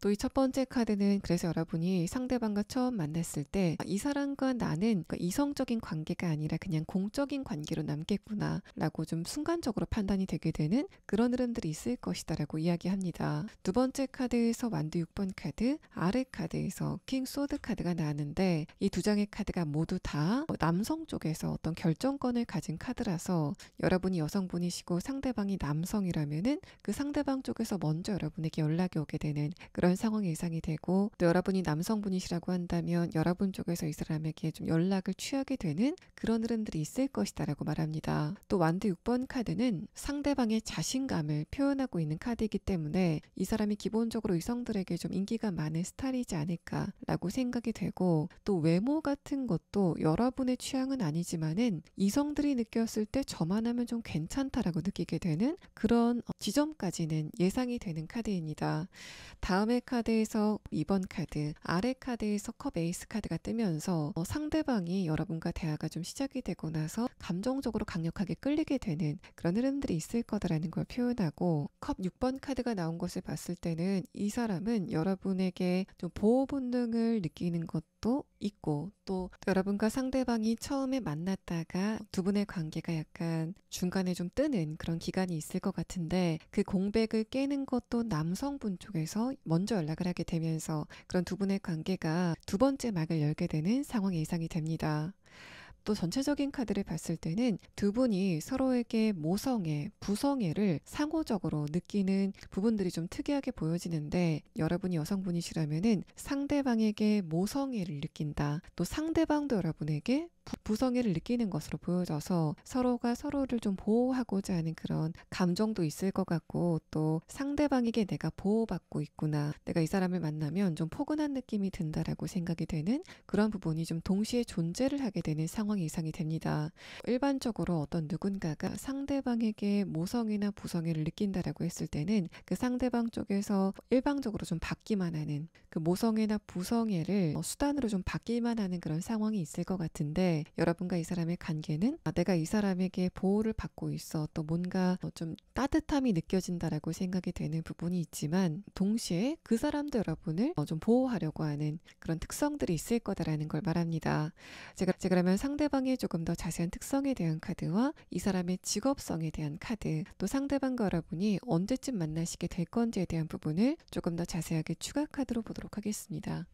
또 이 첫 번째 카드는 그래서 여러분이 상대방과 처음 만났을 때 이 사람과 나는 이성적인 관계가 아니라 그냥 공적인 관계로 남겠구나 라고 좀 순간적으로 판단이 되게 되는 그런 흐름들이 있을 것이다 라고 이야기합니다. 두 번째 카드에서 완두 6번 카드, 아래 카드에서 킹 소드 카드가 나왔는데 이 두 장의 카드가 모두 다 남성 쪽에서 어떤 결정권을 가진 카드라서 여러분이 여성분이시고 상대방이 남성이라면은 그 상대방 쪽에서 먼저 여러분에게 연락이 오게 되는 그런 상황이 예상이 되고, 또 여러분이 남성분이시라고 한다면 여러분 쪽에서 이 사람에게 좀 연락을 취하게 되는 그런 흐름들이 있을 것이다 라고 말합니다. 또 완두 6번 카드는 상대방의 자신감을 표현하고 있는 카드이기 때문에 이 사람이 기본적으로 이성들에게 좀 인기가 많은 스타일이지 않을까라고 생각이 되고, 또 외모 같은 것도 여러분의 취향은 아니지만은 이성들이 느꼈을 때 저만 하면 좀 괜찮다라고 느끼게 되는 그런 지점까지는 예상이 되는 카드입니다. 다음의 카드에서 2번 카드, 아래 카드에서 컵 에이스 카드가 뜨면서 상대방이 여러분과 대화가 좀 시작이 되고 나서 감정적으로 강력하게 끌리게 되는 그런 흐름들이 있을 거다라는 걸 표현하고, 컵 6번 카드가 나온 것을 봤을 때는 이 사람은 여러분에게 좀 보호 본능을 느끼는 것도 있고, 또 여러분과 상대방이 처음에 만났다가 두 분의 관계가 약간 중간에 좀 뜨는 그런 기간이 있을 것 같은데, 그 공백을 깨는 것도 남성분 쪽에서 먼저 연락을 하게 되면서 그런 두 분의 관계가 두 번째 막을 열게 되는 상황이 예상이 됩니다. 또 전체적인 카드를 봤을 때는 두 분이 서로에게 모성애, 부성애를 상호적으로 느끼는 부분들이 좀 특이하게 보여지는데, 여러분이 여성분이시라면은 상대방에게 모성애를 느낀다. 또 상대방도 여러분에게 부성애를 느끼는 것으로 보여져서 서로가 서로를 좀 보호하고자 하는 그런 감정도 있을 것 같고, 또 상대방에게 내가 보호받고 있구나, 내가 이 사람을 만나면 좀 포근한 느낌이 든다라고 생각이 되는 그런 부분이 좀 동시에 존재를 하게 되는 상황이 예상이 됩니다. 일반적으로 어떤 누군가가 상대방에게 모성애나 부성애를 느낀다라고 했을 때는 그 상대방 쪽에서 일방적으로 좀 받기만 하는, 그 모성애나 부성애를 수단으로 좀 받기만 하는 그런 상황이 있을 것 같은데, 여러분과 이 사람의 관계는 내가 이 사람에게 보호를 받고 있어, 또 뭔가 좀 따뜻함이 느껴진다라고 생각이 되는 부분이 있지만, 동시에 그 사람도 여러분을 좀 보호하려고 하는 그런 특성들이 있을 거다라는 걸 말합니다. 제가 그러면 상대방의 조금 더 자세한 특성에 대한 카드와 이 사람의 직업성에 대한 카드, 또 상대방과 여러분이 언제쯤 만나시게 될 건지에 대한 부분을 조금 더 자세하게 추가 카드로 보도록 하겠습니다.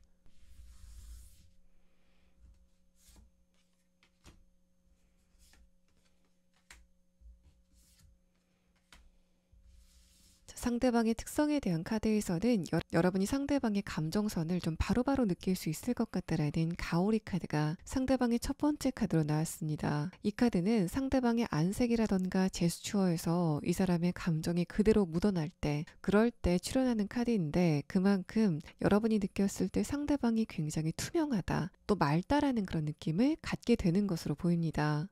상대방의 특성에 대한 카드에서는 여러분이 상대방의 감정선을 좀 바로바로 느낄 수 있을 것 같다라는 가오리 카드가 상대방의 첫 번째 카드로 나왔습니다. 이 카드는 상대방의 안색이라던가 제스처에서 이 사람의 감정이 그대로 묻어날 때, 그럴 때 출현하는 카드인데, 그만큼 여러분이 느꼈을 때 상대방이 굉장히 투명하다, 또 맑다라는 그런 느낌을 갖게 되는 것으로 보입니다.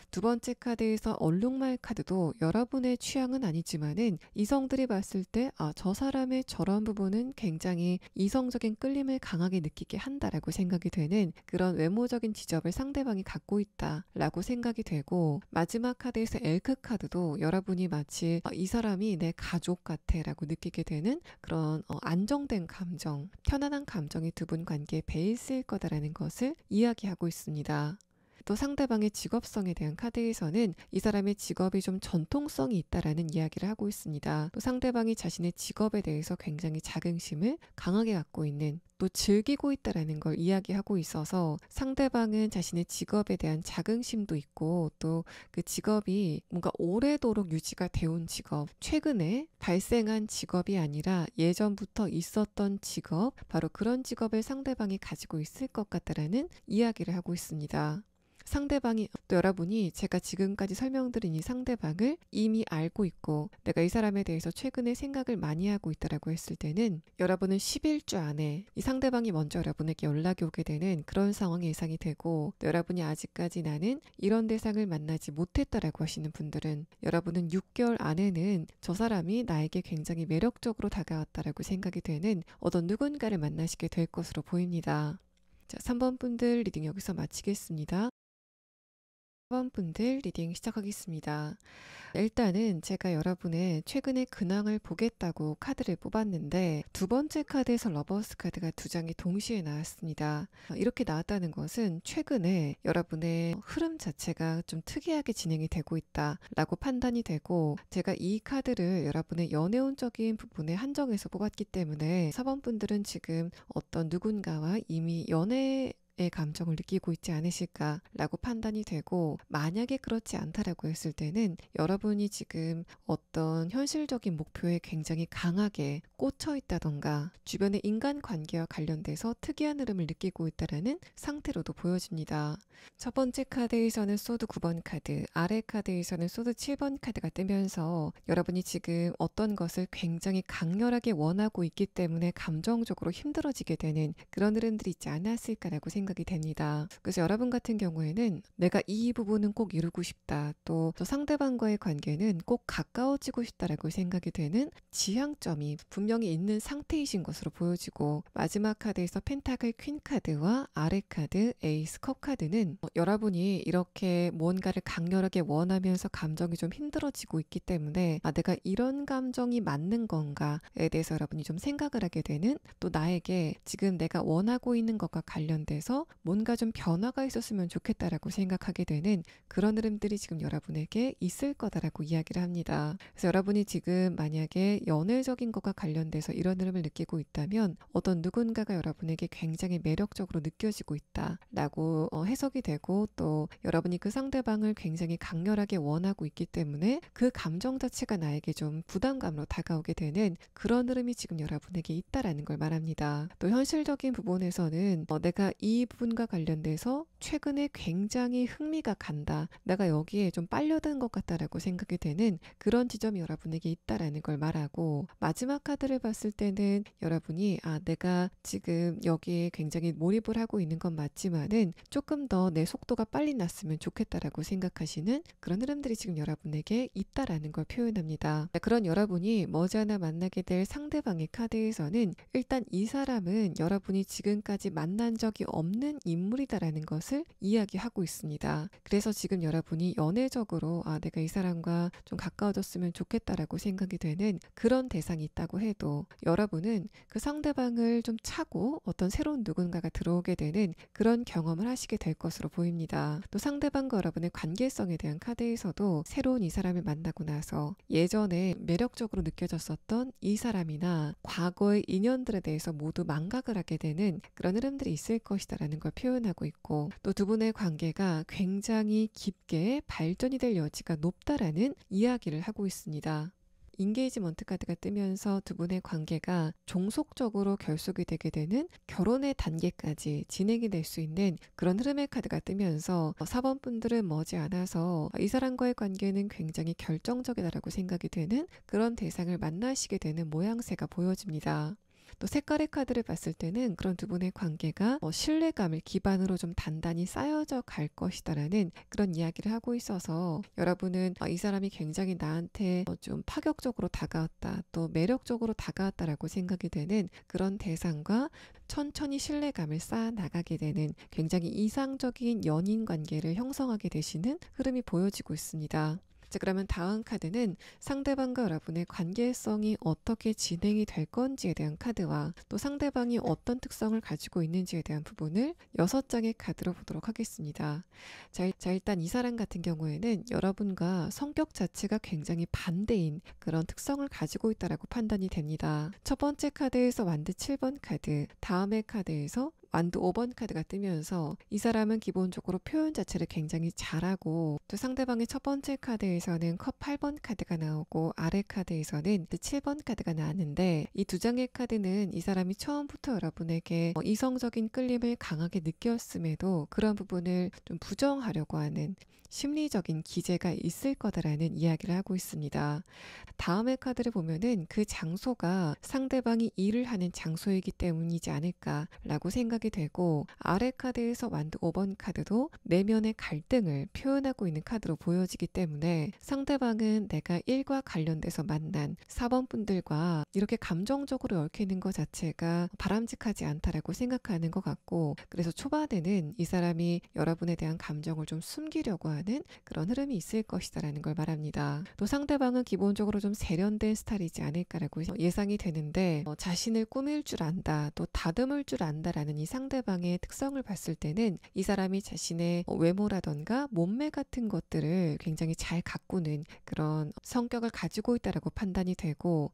두 번째 카드에서 얼룩말 카드도 여러분의 취향은 아니지만은 이성들이 봤을 때 저 사람의 저런 부분은 굉장히 이성적인 끌림을 강하게 느끼게 한다라고 생각이 되는 그런 외모적인 지적을 상대방이 갖고 있다라고 생각이 되고, 마지막 카드에서 엘크 카드도 여러분이 마치 이 사람이 내 가족 같아라고 느끼게 되는 그런 안정된 감정, 편안한 감정이 두 분 관계에 배있을 거다라는 것을 이야기하고 있습니다. 또 상대방의 직업성에 대한 카드에서는 이 사람의 직업이 좀 전통성이 있다라는 이야기를 하고 있습니다. 또 상대방이 자신의 직업에 대해서 굉장히 자긍심을 강하게 갖고 있는, 또 즐기고 있다라는 걸 이야기하고 있어서 상대방은 자신의 직업에 대한 자긍심도 있고, 또 그 직업이 뭔가 오래도록 유지가 되어온 직업, 최근에 발생한 직업이 아니라 예전부터 있었던 직업, 바로 그런 직업을 상대방이 가지고 있을 것 같다라는 이야기를 하고 있습니다. 상대방이, 또 여러분이 제가 지금까지 설명드린 이 상대방을 이미 알고 있고 내가 이 사람에 대해서 최근에 생각을 많이 하고 있다라고 했을 때는 여러분은 11주 안에 이 상대방이 먼저 여러분에게 연락이 오게 되는 그런 상황이 예상이 되고, 또 여러분이 아직까지 나는 이런 대상을 만나지 못했다라고 하시는 분들은 여러분은 6개월 안에는 저 사람이 나에게 굉장히 매력적으로 다가왔다라고 생각이 되는 어떤 누군가를 만나시게 될 것으로 보입니다. 자, 3번 분들 리딩 여기서 마치겠습니다. 4번 분들 리딩 시작하겠습니다. 일단은 제가 여러분의 최근의 근황을 보겠다고 카드를 뽑았는데 두 번째 카드에서 러버스 카드가 두 장이 동시에 나왔습니다. 이렇게 나왔다는 것은 최근에 여러분의 흐름 자체가 좀 특이하게 진행이 되고 있다라고 판단이 되고, 제가 이 카드를 여러분의 연애운적인 부분에 한정해서 뽑았기 때문에 4번 분들은 지금 어떤 누군가와 이미 연애 의 감정을 느끼고 있지 않으실까라고 판단이 되고, 만약에 그렇지 않다라고 했을 때는 여러분이 지금 어떤 현실적인 목표에 굉장히 강하게 꽂혀 있다던가 주변의 인간관계와 관련돼서 특이한 흐름을 느끼고 있다라는 상태로도 보여집니다. 첫 번째 카드에서는 소드 9번 카드, 아래 카드에서는 소드 7번 카드가 뜨면서 여러분이 지금 어떤 것을 굉장히 강렬하게 원하고 있기 때문에 감정적으로 힘들어지게 되는 그런 흐름들이 있지 않았을까라고 생각이 됩니다. 그래서 여러분 같은 경우에는 내가 이 부분은 꼭 이루고 싶다, 또 상대방과의 관계는 꼭 가까워지고 싶다라고 생각이 되는 지향점이 분명히 있는 상태이신 것으로 보여지고, 마지막 카드에서 펜타클 퀸 카드와 아래 카드 에이스 컵 카드는 여러분이 이렇게 뭔가를 강렬하게 원하면서 감정이 좀 힘들어지고 있기 때문에 내가 이런 감정이 맞는 건가에 대해서 여러분이 좀 생각을 하게 되는, 또 나에게 지금 내가 원하고 있는 것과 관련돼서 뭔가 좀 변화가 있었으면 좋겠다라고 생각하게 되는 그런 흐름들이 지금 여러분에게 있을 거다라고 이야기를 합니다. 그래서 여러분이 지금 만약에 연애적인 것과 관련돼서 이런 흐름을 느끼고 있다면 어떤 누군가가 여러분에게 굉장히 매력적으로 느껴지고 있다라고 해석이 되고, 또 여러분이 그 상대방을 굉장히 강렬하게 원하고 있기 때문에 그 감정 자체가 나에게 좀 부담감으로 다가오게 되는 그런 흐름이 지금 여러분에게 있다라는 걸 말합니다. 또 현실적인 부분에서는 내가 이 부분과 관련돼서 최근에 굉장히 흥미가 간다, 내가 여기에 좀 빨려든 것 같다라고 생각이 되는 그런 지점이 여러분에게 있다라는 걸 말하고, 마지막 카드를 봤을 때는 여러분이 내가 지금 여기에 굉장히 몰입을 하고 있는 건 맞지만은 조금 더 내 속도가 빨리 났으면 좋겠다라고 생각하시는 그런 흐름들이 지금 여러분에게 있다라는 걸 표현합니다. 그런 여러분이 머지않아 만나게 될 상대방의 카드에서는 일단 이 사람은 여러분이 지금까지 만난 적이 없는 인물이다라는 것을 이야기하고 있습니다. 그래서 지금 여러분이 연애적으로 내가 이 사람과 좀 가까워졌으면 좋겠다라고 생각이 되는 그런 대상이 있다고 해도 여러분은 그 상대방을 좀 차고 어떤 새로운 누군가가 들어오게 되는 그런 경험을 하시게 될 것으로 보입니다. 또 상대방과 여러분의 관계성에 대한 카드에서도 새로운 이 사람을 만나고 나서 예전에 매력적으로 느껴졌었던 이 사람이나 과거의 인연들에 대해서 모두 망각을 하게 되는 그런 흐름들이 있을 것이다라는 걸 표현하고 있고, 또 두 분의 관계가 굉장히 깊게 발전이 될 여지가 높다라는 이야기를 하고 있습니다. 인게이지먼트 카드가 뜨면서 두 분의 관계가 종속적으로 결속이 되게 되는 결혼의 단계까지 진행이 될 수 있는 그런 흐름의 카드가 뜨면서 4번 분들은 머지않아서 이 사람과의 관계는 굉장히 결정적이다라고 생각이 되는 그런 대상을 만나시게 되는 모양새가 보여집니다. 또 색깔의 카드를 봤을 때는 그런 두 분의 관계가 신뢰감을 기반으로 좀 단단히 쌓여져 갈 것이다라는 그런 이야기를 하고 있어서 여러분은 이 사람이 굉장히 나한테 좀 파격적으로 다가왔다, 또 매력적으로 다가왔다라고 생각이 되는 그런 대상과 천천히 신뢰감을 쌓아 나가게 되는 굉장히 이상적인 연인 관계를 형성하게 되시는 흐름이 보여지고 있습니다. 자, 그러면 다음 카드는 상대방과 여러분의 관계성이 어떻게 진행이 될 건지에 대한 카드와 또 상대방이 어떤 특성을 가지고 있는지에 대한 부분을 6장의 카드로 보도록 하겠습니다. 자, 일단 이 사람 같은 경우에는 여러분과 성격 자체가 굉장히 반대인 그런 특성을 가지고 있다라고 판단이 됩니다. 첫 번째 카드에서 완드 7번 카드, 다음의 카드에서 완드 5번 카드가 뜨면서 이 사람은 기본적으로 표현 자체를 굉장히 잘하고, 또 상대방의 첫 번째 카드에서는 컵 8번 카드가 나오고 아래 카드에서는 7번 카드가 나왔는데, 이 두 장의 카드는 이 사람이 처음부터 여러분에게 이성적인 끌림을 강하게 느꼈음에도 그런 부분을 좀 부정하려고 하는 심리적인 기제가 있을 거다라는 이야기를 하고 있습니다. 다음의 카드를 보면은 그 장소가 상대방이 일을 하는 장소이기 때문이지 않을까라고 생각이 생각이 되고, 아래 카드에서 완드 5번 카드도 내면의 갈등을 표현하고 있는 카드로 보여지기 때문에 상대방은 내가 일과 관련돼서 만난 4번 분들과 이렇게 감정적으로 얽히는 것 자체가 바람직하지 않다라고 생각하는 것 같고, 그래서 초반에는 이 사람이 여러분에 대한 감정을 좀 숨기려고 하는 그런 흐름이 있을 것이다라는 걸 말합니다. 또 상대방은 기본적으로 좀 세련된 스타일이지 않을까라고 예상이 되는데, 자신을 꾸밀 줄 안다, 또 다듬을 줄 안다라는 이 상대방의 특성을 봤을 때는 이 사람이 자신의 외모라던가 몸매 같은 것들을 굉장히 잘 가꾸는 그런 성격을 가지고 있다라고 판단이 되고,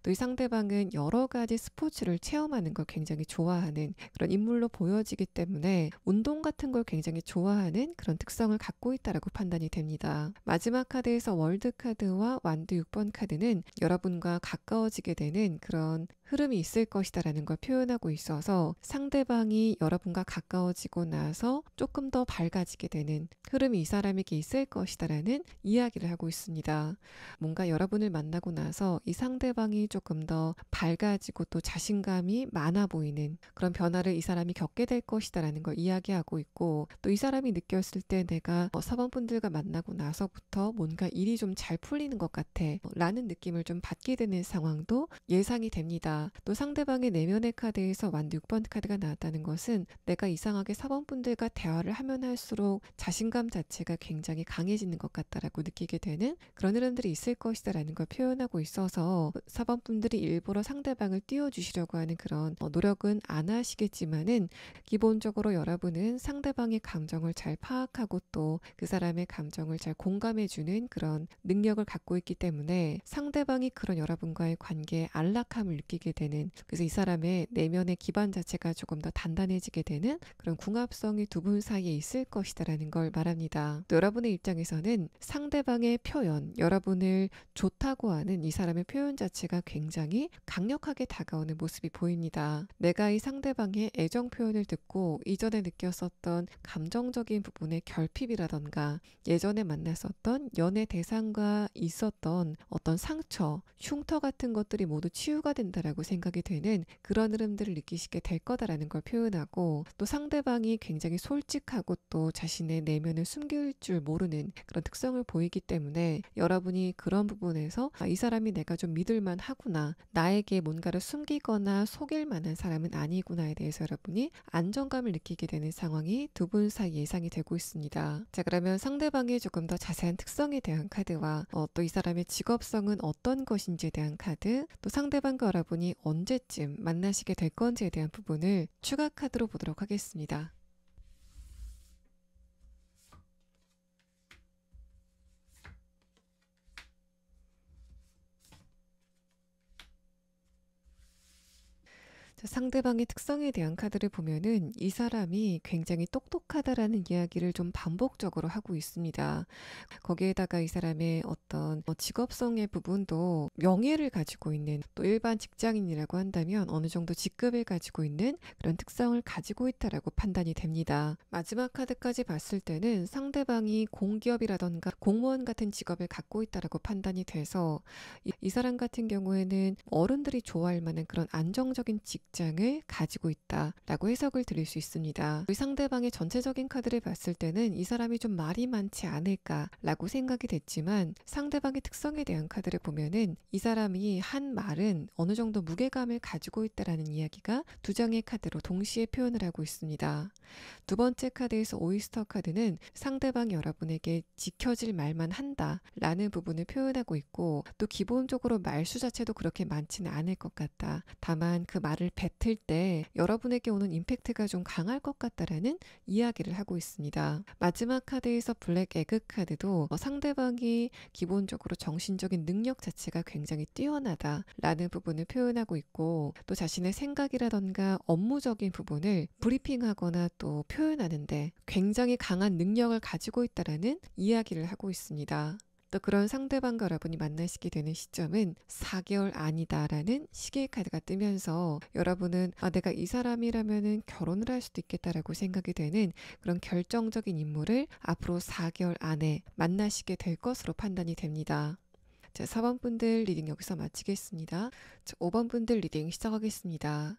또 이 상대방은 여러 가지 스포츠를 체험하는 걸 굉장히 좋아하는 그런 인물로 보여지기 때문에 운동 같은 걸 굉장히 좋아하는 그런 특성을 갖고 있다라고 판단이 됩니다. 마지막 카드에서 월드 카드와 완드 6번 카드는 여러분과 가까워지게 되는 그런 흐름이 있을 것이다라는 걸 표현하고 있어서 상대방이 여러분과 가까워지고 나서 조금 더 밝아지게 되는 흐름이 이 사람에게 있을 것이다라는 이야기를 하고 있습니다. 뭔가 여러분을 만나고 나서 이 상대방이 조금 더 밝아지고 또 자신감이 많아 보이는 그런 변화를 이 사람이 겪게 될 것이다라는 걸 이야기하고 있고, 또 이 사람이 느꼈을 때 내가 사원분들과 만나고 나서부터 뭔가 일이 좀 잘 풀리는 것 같아 라는 느낌을 좀 받게 되는 상황도 예상이 됩니다. 또 상대방의 내면의 카드에서 완드 6번 카드가 나왔다는 것은 내가 이상하게 4번분들과 대화를 하면 할수록 자신감 자체가 굉장히 강해지는 것 같다라고 느끼게 되는 그런 흐름들이 있을 것이다라는 걸 표현하고 있어서 4번분들이 일부러 상대방을 띄워주시려고 하는 그런 노력은 안 하시겠지만은 기본적으로 여러분은 상대방의 감정을 잘 파악하고 또 그 사람의 감정을 잘 공감해주는 그런 능력을 갖고 있기 때문에 상대방이 그런 여러분과의 관계에 안락함을 느끼게 되는, 그래서 이 사람의 내면의 기반 자체가 조금 더 단단해지게 되는 그런 궁합성이 두 분 사이에 있을 것이다라는 걸 말합니다. 또 여러분의 입장에서는 상대방의 표현, 여러분을 좋다고 하는 이 사람의 표현 자체가 굉장히 강력하게 다가오는 모습이 보입니다. 내가 이 상대방의 애정 표현을 듣고 이전에 느꼈었던 감정적인 부분의 결핍이라던가 예전에 만났었던 연애 대상과 있었던 어떤 상처, 흉터 같은 것들이 모두 치유가 된다라고 생각이 되는 그런 흐름들을 느끼시게 될 거다라는 걸 표현하고, 또 상대방이 굉장히 솔직하고 또 자신의 내면을 숨길 줄 모르는 그런 특성을 보이기 때문에 여러분이 그런 부분에서 이 사람이 내가 좀 믿을만 하구나, 나에게 뭔가를 숨기거나 속일 만한 사람은 아니구나에 대해서 여러분이 안정감을 느끼게 되는 상황이 두 분 사이 예상이 되고 있습니다. 자, 그러면 상대방의 조금 더 자세한 특성에 대한 카드와 또 이 사람의 직업성은 어떤 것인지에 대한 카드, 또 상대방과 여러분이 언제쯤 만나시게 될 건지에 대한 부분을 추가 카드로 보도록 하겠습니다. 자, 상대방의 특성에 대한 카드를 보면은 이 사람이 굉장히 똑똑하다라는 이야기를 좀 반복적으로 하고 있습니다. 거기에다가 이 사람의 어떤 직업성의 부분도 명예를 가지고 있는, 또 일반 직장인이라고 한다면 어느 정도 직급을 가지고 있는 그런 특성을 가지고 있다라고 판단이 됩니다. 마지막 카드까지 봤을 때는 상대방이 공기업이라던가 공무원 같은 직업을 갖고 있다라고 판단이 돼서 이 사람 같은 경우에는 어른들이 좋아할 만한 그런 안정적인 직장을 가지고 있다라고 해석을 드릴 수 있습니다. 이 상대방의 전체적인 카드를 봤을 때는 이 사람이 좀 말이 많지 않을까라고 생각이 됐지만, 상대방의 특성에 대한 카드를 보면은 이 사람이 한 말은 어느 정도 무게감을 가지고 있다라는 이야기가 두 장의 카드로 동시에 표현을 하고 있습니다. 두 번째 카드에서 오이스터 카드는 상대방이 여러분에게 지켜질 말만 한다라는 부분을 표현하고 있고, 또 기본적으로 말수 자체도 그렇게 많지는 않을 것 같다. 다만 그 말을 뱉을 때 여러분에게 오는 임팩트가 좀 강할 것 같다라는 이야기를 하고 있습니다. 마지막 카드에서 블랙 에그 카드도 상대방이 기본적으로 정신적인 능력 자체가 굉장히 뛰어나다라는 부분을 표현하고 있고, 또 자신의 생각이라던가 업무적인 부분을 브리핑하거나 또 표현하는데 굉장히 강한 능력을 가지고 있다라는 이야기를 하고 있습니다. 또 그런 상대방과 여러분이 만나시게 되는 시점은 4개월 안이다라는 시계의 카드가 뜨면서 여러분은 내가 이 사람이라면은 결혼을 할 수도 있겠다라고 생각이 되는 그런 결정적인 인물을 앞으로 4개월 안에 만나시게 될 것으로 판단이 됩니다. 자, 4번 분들 리딩 여기서 마치겠습니다. 자, 5번 분들 리딩 시작하겠습니다.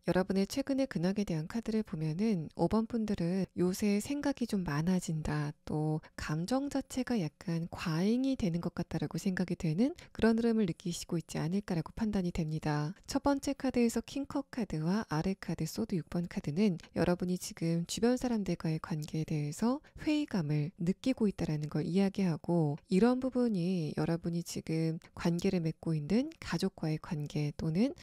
여러분의 최근의 근황에 대한 카드를 보면은 5번 분들은 요새 생각이 좀 많아진다. 또 감정 자체가 약간 과잉이 되는 것 같다라고 생각이 되는 그런 흐름을 느끼시고 있지 않을까라고 판단이 됩니다. 첫 번째 카드에서 킹컵 카드와 아래 카드 소드 6번 카드는 여러분이 지금 주변 사람들과의 관계에 대해서 회의감을 느끼고 있다라는 걸 이야기하고, 이런 부분이 여러분이 지금 관계를 맺고 있는 가족과의 관계 또는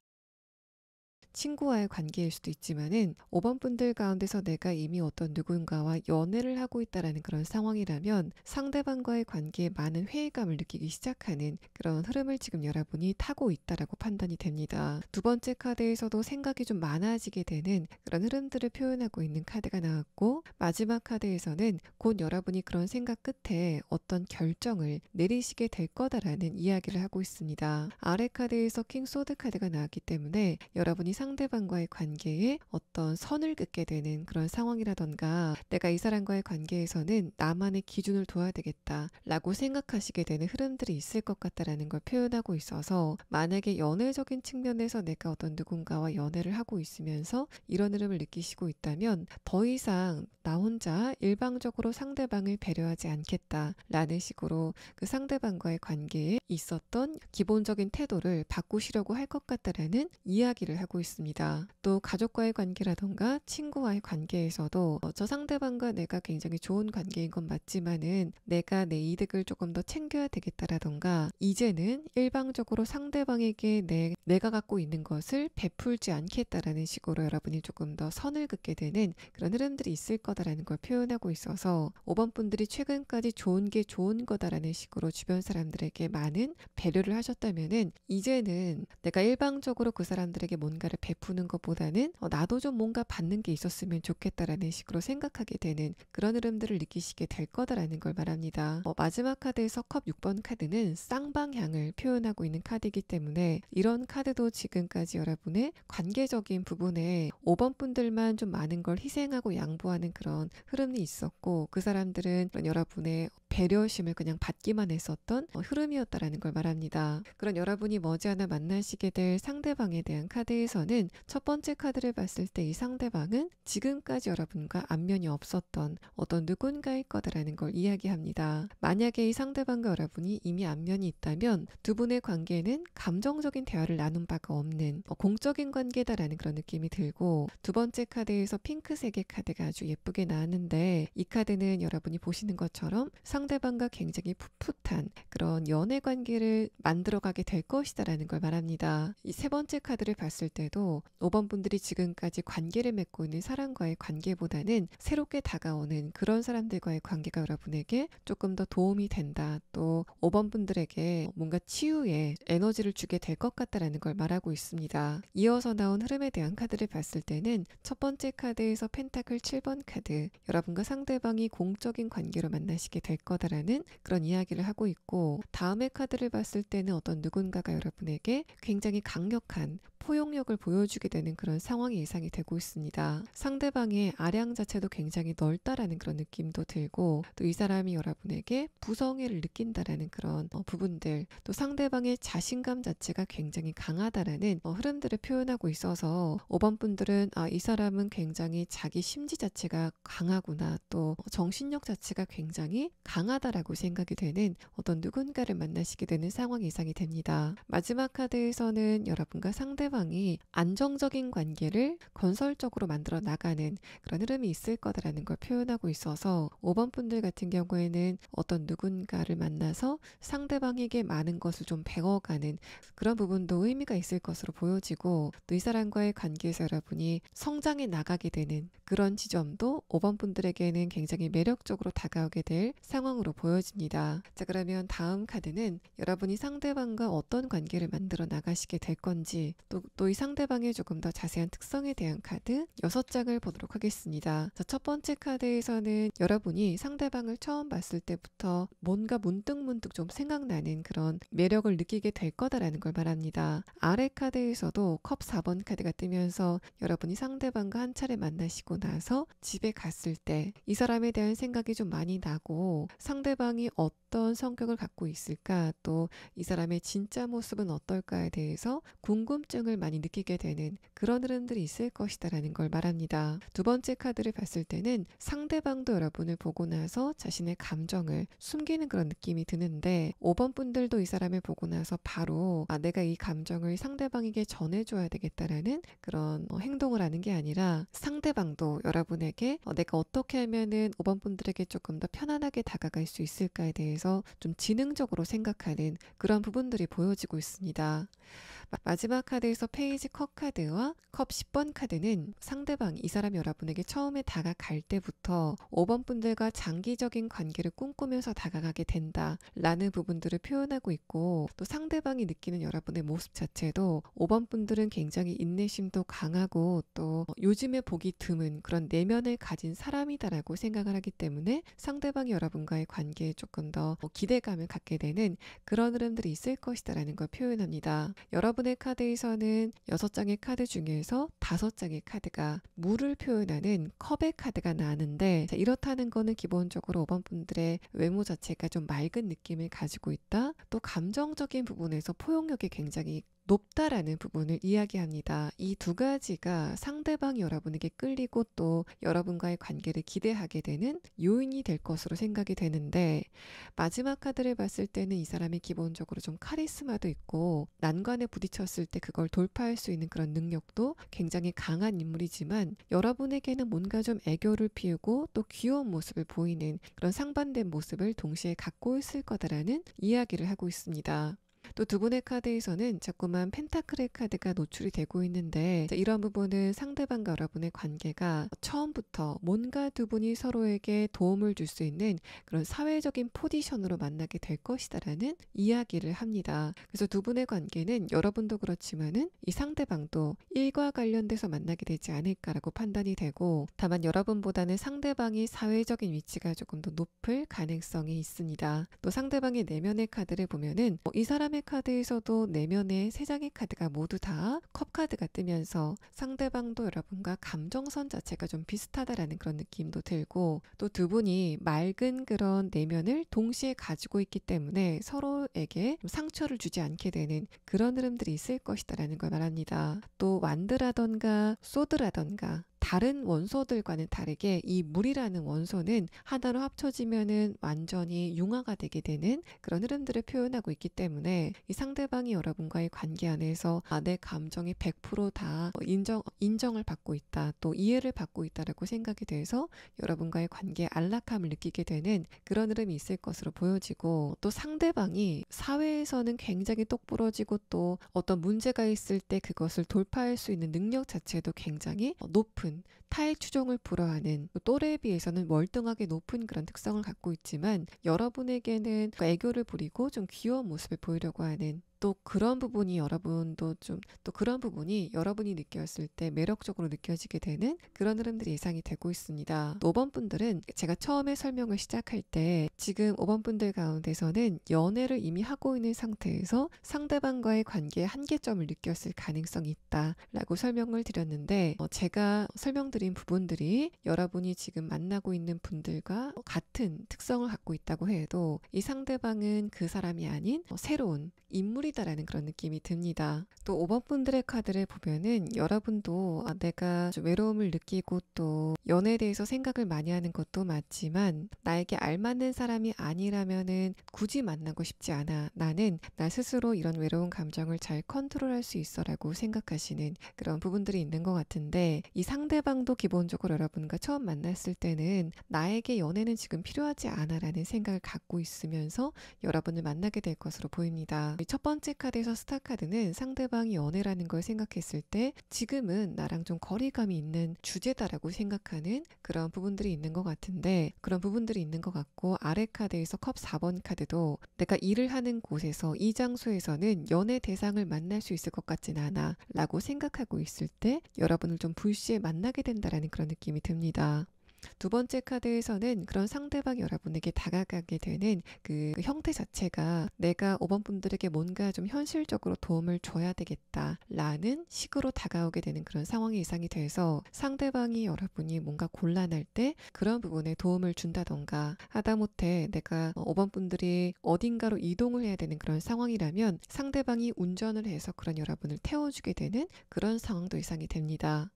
친구와의 관계일 수도 있지만은 5번 분들 가운데서 내가 이미 어떤 누군가와 연애를 하고 있다라는 그런 상황이라면 상대방과의 관계에 많은 회의감을 느끼기 시작하는 그런 흐름을 지금 여러분이 타고 있다라고 판단이 됩니다. 두 번째 카드에서도 생각이 좀 많아지게 되는 그런 흐름들을 표현하고 있는 카드가 나왔고, 마지막 카드에서는 곧 여러분이 그런 생각 끝에 어떤 결정을 내리시게 될 거다라는 이야기를 하고 있습니다. 아래 카드에서 킹 소드 카드가 나왔기 때문에 여러분이 상대방과의 관계에 어떤 선을 긋게 되는 그런 상황이라던가, 내가 이 사람과의 관계에서는 나만의 기준을 둬야 되겠다 라고 생각하시게 되는 흐름들이 있을 것 같다라는 걸 표현하고 있어서, 만약에 연애적인 측면에서 내가 어떤 누군가와 연애를 하고 있으면서 이런 흐름을 느끼시고 있다면 더 이상 나 혼자 일방적으로 상대방을 배려하지 않겠다 라는 식으로 그 상대방과의 관계에 있었던 기본적인 태도를 바꾸시려고 할 것 같다라는 이야기를 하고 있습니다. 또 가족과의 관계라던가 친구와의 관계에서도 저 상대방과 내가 굉장히 좋은 관계인 건 맞지만은 내가 내 이득을 조금 더 챙겨야 되겠다라던가, 이제는 일방적으로 상대방에게 내가 갖고 있는 것을 베풀지 않겠다라는 식으로 여러분이 조금 더 선을 긋게 되는 그런 흐름들이 있을 거다라는 걸 표현하고 있어서, 5번 분들이 최근까지 좋은 게 좋은 거다라는 식으로 주변 사람들에게 많은 배려를 하셨다면은 이제는 내가 일방적으로 그 사람들에게 뭔가를 베푸는 것보다는 나도 좀 뭔가 받는 게 있었으면 좋겠다라는 식으로 생각하게 되는 그런 흐름들을 느끼시게 될 거다라는 걸 말합니다. 마지막 카드에서 컵 6번 카드는 쌍방향을 표현하고 있는 카드이기 때문에, 이런 카드도 지금까지 여러분의 관계적인 부분에 5번 분들만 좀 많은 걸 희생하고 양보하는 그런 흐름이 있었고, 그 사람들은 여러분의 배려심을 그냥 받기만 했었던 흐름이었다라는 걸 말합니다. 그런 여러분이 머지않아 만나시게 될 상대방에 대한 카드에서는 첫 번째 카드를 봤을 때 이 상대방은 지금까지 여러분과 안면이 없었던 어떤 누군가일 거다라는 걸 이야기합니다. 만약에 이 상대방과 여러분이 이미 안면이 있다면 두 분의 관계는 감정적인 대화를 나눈 바가 없는 공적인 관계다라는 그런 느낌이 들고, 두 번째 카드에서 핑크색의 카드가 아주 예쁘게 나왔는데, 이 카드는 여러분이 보시는 것처럼 상대방과 굉장히 풋풋한 그런 연애 관계를 만들어가게 될 것이다라는 걸 말합니다. 이 세 번째 카드를 봤을 때도 5번 분들이 지금까지 관계를 맺고 있는 사람과의 관계보다는 새롭게 다가오는 그런 사람들과의 관계가 여러분에게 조금 더 도움이 된다. 또 5번 분들에게 뭔가 치유에 에너지를 주게 될 것 같다라는 걸 말하고 있습니다. 이어서 나온 흐름에 대한 카드를 봤을 때는 첫 번째 카드에서 펜타클 7번 카드, 여러분과 상대방이 공적인 관계로 만나시게 될 거다라는 그런 이야기를 하고 있고, 다음의 카드를 봤을 때는 어떤 누군가가 여러분에게 굉장히 강력한 포용력을 보여주게 되는 그런 상황이 예상이 되고 있습니다. 상대방의 아량 자체도 굉장히 넓다라는 그런 느낌도 들고, 또 이 사람이 여러분에게 부성애를 느낀다라는 그런 부분들, 또 상대방의 자신감 자체가 굉장히 강하다라는 흐름들을 표현하고 있어서 5번 분들은 이 사람은 굉장히 자기 심지 자체가 강하구나, 또 정신력 자체가 굉장히 강하다라고 생각이 되는 어떤 누군가를 만나시게 되는 상황이 예상이 됩니다. 마지막 카드에서는 여러분과 상대방이 안정적인 관계를 건설적으로 만들어 나가는 그런 흐름이 있을 거다라는 걸 표현하고 있어서, 5번 분들 같은 경우에는 어떤 누군가를 만나서 상대방에게 많은 것을 좀 배워가는 그런 부분도 의미가 있을 것으로 보여지고, 또 이 사람과의 관계에서 여러분이 성장해 나가게 되는 그런 지점도 5번 분들에게는 굉장히 매력적으로 다가오게 될 상황으로 보여집니다. 자, 그러면 다음 카드는 여러분이 상대방과 어떤 관계를 만들어 나가시게 될 건지, 또 이 상대방의 조금 더 자세한 특성에 대한 카드 6장을 보도록 하겠습니다. 자, 첫 번째 카드에서는 여러분이 상대방을 처음 봤을 때부터 뭔가 문득문득 좀 생각나는 그런 매력을 느끼게 될 거다라는 걸 말합니다. 아래 카드에서도 컵 4번 카드가 뜨면서 여러분이 상대방과 한 차례 만나시고 나서 집에 갔을 때 이 사람에 대한 생각이 좀 많이 나고, 상대방이 어떤 성격을 갖고 있을까, 또 이 사람의 진짜 모습은 어떨까에 대해서 궁금증을 많이 느끼게 되는 그런 흐름들이 있을 것이다라는 걸 말합니다. 두 번째 카드를 봤을 때는 상대방도 여러분을 보고 나서 자신의 감정을 숨기는 그런 느낌이 드는데 5번 분들도 이 사람을 보고 나서 바로 내가 이 감정을 상대방에게 전해줘야 되겠다라는 그런 행동을 하는 게 아니라 상대방도 여러분에게 내가 어떻게 하면은 5번 분들에게 조금 더 편안하게 다가갈 수 있을까에 대해서 좀 지능적으로 생각하는 그런 부분들이 보여지고 있습니다. 마지막 카드에서 페이지 컵 카드와 컵 10번 카드는 상대방, 이 사람이 여러분에게 처음에 다가갈 때부터 5번 분들과 장기적인 관계를 꿈꾸면서 다가가게 된다 라는 부분들을 표현하고 있고, 또 상대방이 느끼는 여러분의 모습 자체도 5번 분들은 굉장히 인내심도 강하고 또 요즘에 보기 드문 그런 내면을 가진 사람이다라고 생각을 하기 때문에 상대방이 여러분과의 관계에 조금 더 기대감을 갖게 되는 그런 흐름들이 있을 것이다라는 걸 표현합니다. 여러분의 카드에서는 6장의 카드 중에서 5장의 카드가 물을 표현하는 컵의 카드가 나는데, 이렇다는 거는 기본적으로 5번 분들의 외모 자체가 좀 맑은 느낌을 가지고 있다, 또 감정적인 부분에서 포용력이 굉장히 높다라는 부분을 이야기합니다. 이 두 가지가 상대방이 여러분에게 끌리고 또 여러분과의 관계를 기대하게 되는 요인이 될 것으로 생각이 되는데, 마지막 카드를 봤을 때는 이 사람이 기본적으로 좀 카리스마도 있고 난관에 부딪혔을 때 그걸 돌파할 수 있는 그런 능력도 굉장히 강한 인물이지만 여러분에게는 뭔가 좀 애교를 피우고 또 귀여운 모습을 보이는 그런 상반된 모습을 동시에 갖고 있을 거다라는 이야기를 하고 있습니다. 또 두 분의 카드에서는 자꾸만 펜타클의 카드가 노출이 되고 있는데, 이런 부분은 상대방과 여러분의 관계가 처음부터 뭔가 두 분이 서로에게 도움을 줄 수 있는 그런 사회적인 포지션으로 만나게 될 것이다라는 이야기를 합니다. 그래서 두 분의 관계는 여러분도 그렇지만은 이 상대방도 일과 관련돼서 만나게 되지 않을까라고 판단이 되고, 다만 여러분보다는 상대방이 사회적인 위치가 조금 더 높을 가능성이 있습니다. 또 상대방의 내면의 카드를 보면은 이 사람의 카드에서도 내면에 3장의 카드가 모두 다 컵 카드가 뜨면서 상대방도 여러분과 감정선 자체가 좀 비슷하다라는 그런 느낌도 들고, 또 두 분이 맑은 그런 내면을 동시에 가지고 있기 때문에 서로에게 상처를 주지 않게 되는 그런 흐름들이 있을 것이다라는 걸 말합니다. 또 완드라던가 소드라던가 다른 원소들과는 다르게 이 물이라는 원소는 하나로 합쳐지면은 완전히 융화가 되게 되는 그런 흐름들을 표현하고 있기 때문에 이 상대방이 여러분과의 관계 안에서 내 감정이 100% 다 인정을 받고 있다, 또 이해를 받고 있다라고 생각이 돼서 여러분과의 관계에 안락함을 느끼게 되는 그런 흐름이 있을 것으로 보여지고, 또 상대방이 사회에서는 굉장히 똑부러지고 또 어떤 문제가 있을 때 그것을 돌파할 수 있는 능력 자체도 굉장히 높은, 타의 추종을 불허하는, 또래에 비해서는 월등하게 높은 그런 특성을 갖고 있지만 여러분에게는 애교를 부리고 좀 귀여운 모습을 보이려고 하는, 또 그런 부분이 여러분이 느꼈을 때 매력적으로 느껴지게 되는 그런 흐름들이 예상이 되고 있습니다. 5번 분들은 제가 처음에 설명을 시작할 때 지금 5번 분들 가운데서는 연애를 이미 하고 있는 상태에서 상대방과의 관계에 한계점을 느꼈을 가능성이 있다라고 설명을 드렸는데, 제가 설명드린 부분들이 여러분이 지금 만나고 있는 분들과 같은 특성을 갖고 있다고 해도 이 상대방은 그 사람이 아닌 새로운 인물이다라는 그런 느낌이 듭니다. 또 5번 분들의 카드를 보면은 여러분도 내가 좀 외로움을 느끼고 또 연애에 대해서 생각을 많이 하는 것도 맞지만 나에게 알맞는 사람이 아니라면은 굳이 만나고 싶지 않아, 나는 나 스스로 이런 외로운 감정을 잘 컨트롤할 수 있어 라고 생각하시는 그런 부분들이 있는 것 같은데, 이 상대방도 기본적으로 여러분과 처음 만났을 때는 나에게 연애는 지금 필요하지 않아 라는 생각을 갖고 있으면서 여러분을 만나게 될 것으로 보입니다. 첫 번째 카드에서 스타 카드는 상대방이 연애라는 걸 생각했을 때 지금은 나랑 좀 거리감이 있는 주제다라고 생각하는 그런 부분들이 있는 것 같은데, 그런 부분들이 있는 것 같고, 아래 카드에서 컵 4번 카드도 내가 일을 하는 곳에서 이 장소에서는 연애 대상을 만날 수 있을 것 같진 않아 라고 생각하고 있을 때 여러분을 좀 불시에 만나게 된다라는 그런 느낌이 듭니다. 두 번째 카드에서는 그런 상대방이 여러분에게 다가가게 되는 그 형태 자체가 내가 5번 분들에게 뭔가 좀 현실적으로 도움을 줘야 되겠다라는 식으로 다가오게 되는 그런 상황이 예상이 돼서 상대방이 여러분이 뭔가 곤란할 때 그런 부분에 도움을 준다던가, 하다못해 내가 5번 분들이 어딘가로 이동을 해야 되는 그런 상황이라면 상대방이 운전을 해서 그런 여러분을 태워주게 되는 그런 상황도 예상이 됩니다.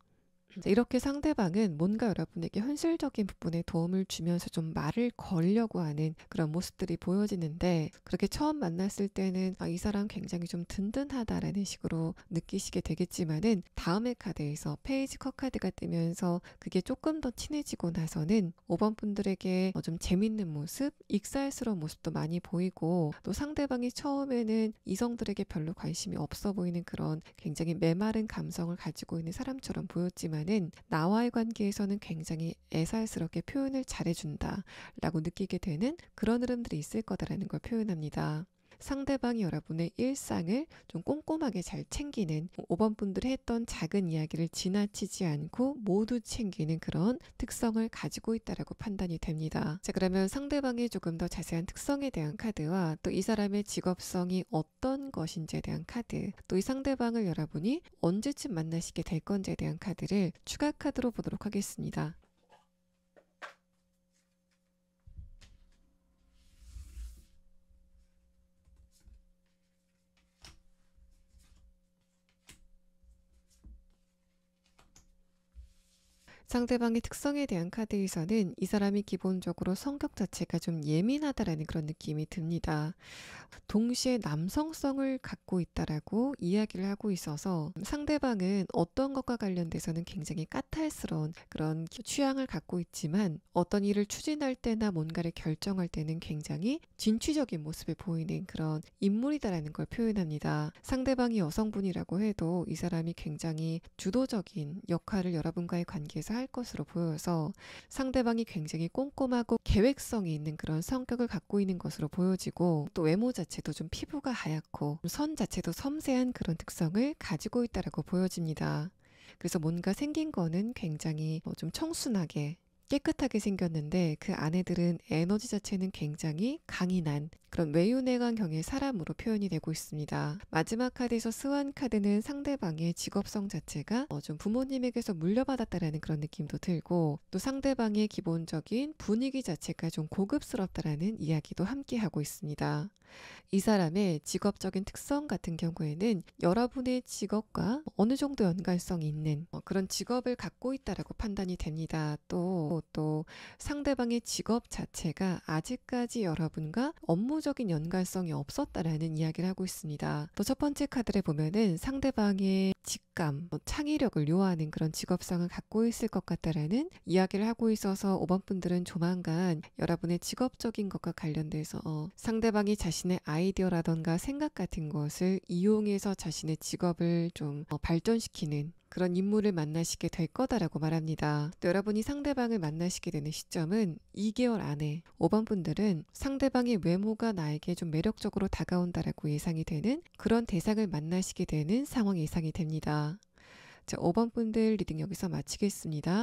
이렇게 상대방은 뭔가 여러분에게 현실적인 부분에 도움을 주면서 좀 말을 걸려고 하는 그런 모습들이 보여지는데, 그렇게 처음 만났을 때는 이 사람 굉장히 좀 든든하다라는 식으로 느끼시게 되겠지만은, 다음의 카드에서 페이지 컷 카드가 뜨면서 그게 조금 더 친해지고 나서는 5번 분들에게 좀 재밌는 모습, 익살스러운 모습도 많이 보이고, 또 상대방이 처음에는 이성들에게 별로 관심이 없어 보이는 그런 굉장히 메마른 감성을 가지고 있는 사람처럼 보였지만 나와의 관계에서는 굉장히 애살스럽게 표현을 잘해준다 라고 느끼게 되는 그런 흐름들이 있을 거다라는 걸 표현합니다. 상대방이 여러분의 일상을 좀 꼼꼼하게 잘 챙기는, 5번 분들이 했던 작은 이야기를 지나치지 않고 모두 챙기는 그런 특성을 가지고 있다라고 판단이 됩니다. 자, 그러면 상대방의 조금 더 자세한 특성에 대한 카드와 또 이 사람의 직업성이 어떤 것인지에 대한 카드, 또 이 상대방을 여러분이 언제쯤 만나시게 될 건지에 대한 카드를 추가 카드로 보도록 하겠습니다. 상대방의 특성에 대한 카드에서는 이 사람이 기본적으로 성격 자체가 좀 예민하다라는 그런 느낌이 듭니다. 동시에 남성성을 갖고 있다라고 이야기를 하고 있어서 상대방은 어떤 것과 관련돼서는 굉장히 까탈스러운 그런 취향을 갖고 있지만, 어떤 일을 추진할 때나 뭔가를 결정할 때는 굉장히 진취적인 모습을 보이는 그런 인물이다라는 걸 표현합니다. 상대방이 여성분이라고 해도 이 사람이 굉장히 주도적인 역할을 여러분과의 관계에서 할 것으로 보여서 상대방이 굉장히 꼼꼼하고 계획성이 있는 그런 성격을 갖고 있는 것으로 보여지고, 또 외모 자체도 좀 피부가 하얗고 선 자체도 섬세한 그런 특성을 가지고 있다라고 보여집니다. 그래서 뭔가 생긴 거는 굉장히 좀 청순하게 깨끗하게 생겼는데, 그 아내들은 에너지 자체는 굉장히 강인한 그런 외유내강형의 사람으로 표현이 되고 있습니다. 마지막 카드에서 스완 카드는 상대방의 직업성 자체가 좀 부모님에게서 물려받았다라는 그런 느낌도 들고, 또 상대방의 기본적인 분위기 자체가 좀 고급스럽다라는 이야기도 함께 하고 있습니다. 이 사람의 직업적인 특성 같은 경우에는 여러분의 직업과 어느 정도 연관성이 있는 그런 직업을 갖고 있다라고 판단이 됩니다. 또 상대방의 직업 자체가 아직까지 여러분과 업무적인 연관성이 없었다라는 이야기를 하고 있습니다. 또 첫 번째 카드를 보면은 상대방의 직감, 창의력을 요하는 그런 직업성을 갖고 있을 것 같다라는 이야기를 하고 있어서 5번 분들은 조만간 여러분의 직업적인 것과 관련돼서 상대방이 자신의 아이디어라던가 생각 같은 것을 이용해서 자신의 직업을 좀 발전시키는 그런 인물을 만나시게 될 거다라고 말합니다. 또 여러분이 상대방을 만나시게 되는 시점은 2개월 안에 5번 분들은 상대방의 외모가 나에게 좀 매력적으로 다가온다라고 예상이 되는 그런 대상을 만나시게 되는 상황이 예상이 됩니다. 자, 5번 분들 리딩 여기서 마치겠습니다.